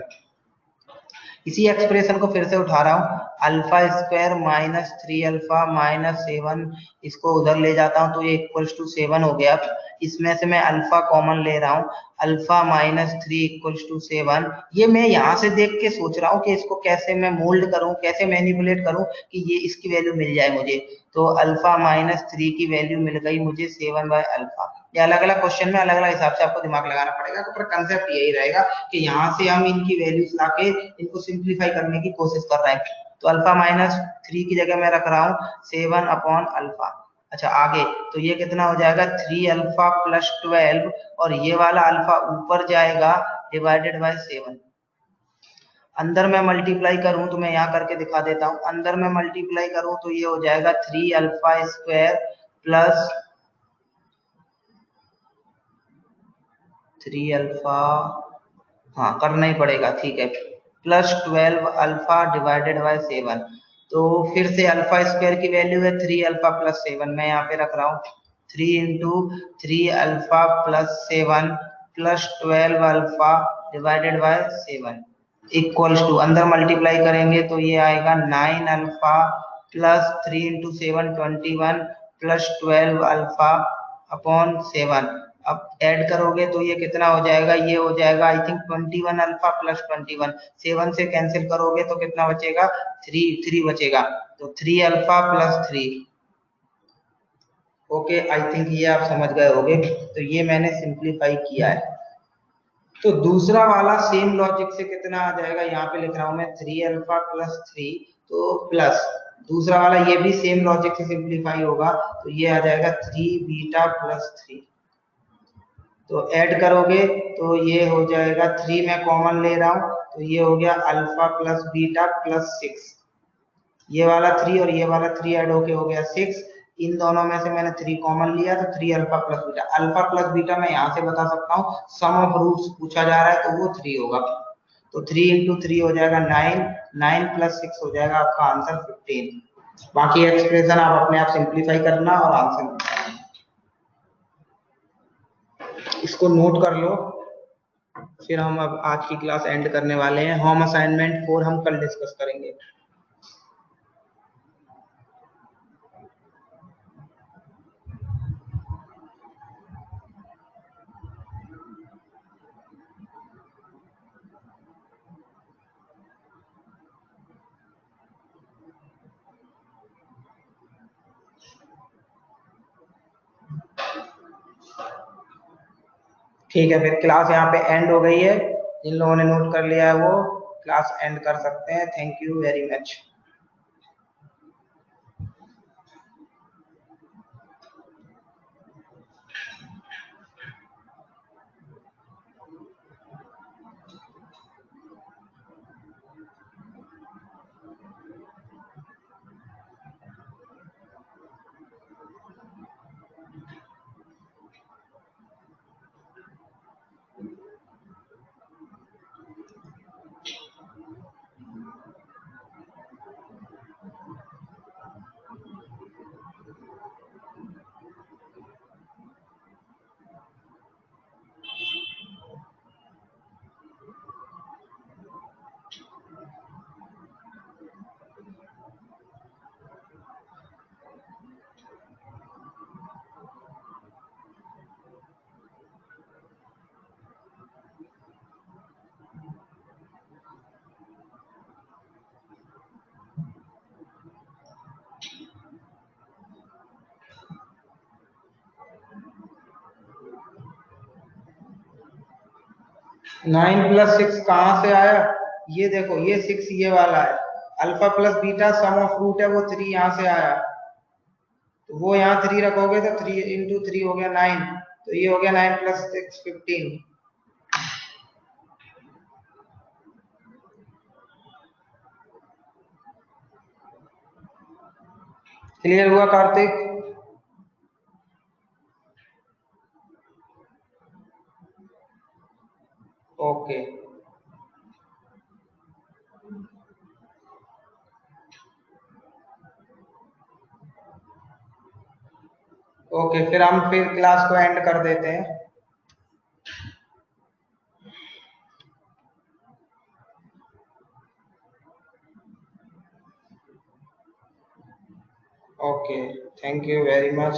इसी एक्सप्रेशन को फिर से उठा रहा हूँ, alpha square minus 3 alpha minus 7, इसको उधर ले जाता हूँ तो ये इक्वल्स टू 7 हो गया। इसमें से मैं अल्फा कॉमन ले रहा हूँ, अल्फा माइनस 3 इक्वल्स टू 7। ये मैं यहाँ से देख के सोच रहा हूँ कि इसको कैसे मैं मोल्ड करूँ, कैसे मैनिपुलेट करूँ कि ये इसकी वैल्यू मिल जाए मुझे। तो अल्फा माइनस 3 की वैल्यू मिल गई मुझे 7/अल्फा। ये अलग अलग क्वेश्चन में अलग अलग हिसाब से आपको दिमाग लगाना पड़ेगा, तो पर कंसेप्ट यही रहेगा कि यहाँ से हम इनकी वैल्यूज लाके इनको सिंप्लीफाई करने की कोशिश कर रहे हैं। तो अल्फा माइनस 3 की जगह मैं रख रहा हूँ 7/अल्फा। अच्छा आगे, तो ये कितना हो जाएगा 3 अल्फा प्लस 12, और ये वाला अल्फा ऊपर जाएगा डिवाइडेड बाय 7। अंदर में मल्टीप्लाई करूं तो मैं यहाँ करके दिखा देता हूँ, अंदर में मल्टीप्लाई करूं तो ये हो जाएगा 3 अल्फा स्क्वायर प्लस 3 अल्फा, हाँ करना ही पड़ेगा, ठीक है, प्लस 12 अल्फा डिवाइडेड बाय 7। तो फिर से अल्फा स्क्वायर की वैल्यू है 3 अल्फा प्लस 7, मैं यहाँ पे रख रहा हूँ 3 into 3 alpha plus 7 plus 12 alpha divided by 7 equals to, अंदर मल्टीप्लाई करेंगे तो ये आएगा 9 alpha plus 3 into 7 21 plus 12 alpha upon 7। अब ऐड करोगे तो ये कितना हो जाएगा, ये हो जाएगा आई थिंक 21 अल्फा प्लस 21, 7 से कैंसिल करोगे तो कितना बचेगा, 3 बचेगा, तो 3 अल्फा प्लस 3। ओके, आई थिंक ये आप समझ गए होगे। तो ये मैंने सिंप्लीफाई किया है। तो दूसरा वाला सेम लॉजिक से कितना आ जाएगा, यहाँ पे लिख रहा हूं मैं 3 अल्फा प्लस 3, तो प्लस दूसरा वाला ये भी सेम लॉजिक से सिंप्लीफाई होगा, तो ये आ जाएगा 3 बीटा प्लस 3। तो ऐड करोगे तो ये हो जाएगा, 3 मैं कॉमन ले रहा हूं तो ये हो गया अल्फा प्लस बीटा प्लस 6। ये वाला 3 और ये वाला 3 ऐड होके हो गया 6। इन दोनों में से मैंने 3 कॉमन लिया तो 3 alpha plus beta. Alpha plus beta मैं यहाँ से बता सकता हूँ, सम ऑफ रूट्स पूछा जा रहा है तो वो 3 होगा। तो 3 इंटू 3 हो जाएगा 9, 9 प्लस 6 हो जाएगा आपका आंसर 15। बाकी एक्सप्रेशन आप अपने आप सिंप्लीफाई करना और आंसर इसको नोट कर लो। फिर हम अब आज की क्लास एंड करने वाले हैं। होम असाइनमेंट 4 हम कल डिस्कस करेंगे। ठीक है, फिर क्लास यहाँ पे एंड हो गई है। जिन लोगों ने नोट कर लिया है वो क्लास एंड कर सकते हैं। Thank you very much. 9 plus 6 कहाँ से आया? ये देखो, ये 6 ये वाला है, alpha plus beta sum of root है, वो 3 यहाँ से आया, तो वो यहाँ 3 रखोगे तो 3 इंटू 3 हो गया 9, तो ये हो गया 9 प्लस 6 15। क्लियर हुआ कार्तिक? ओके ओके, फिर हम फिर क्लास को एंड कर देते हैं। Okay, thank you very much.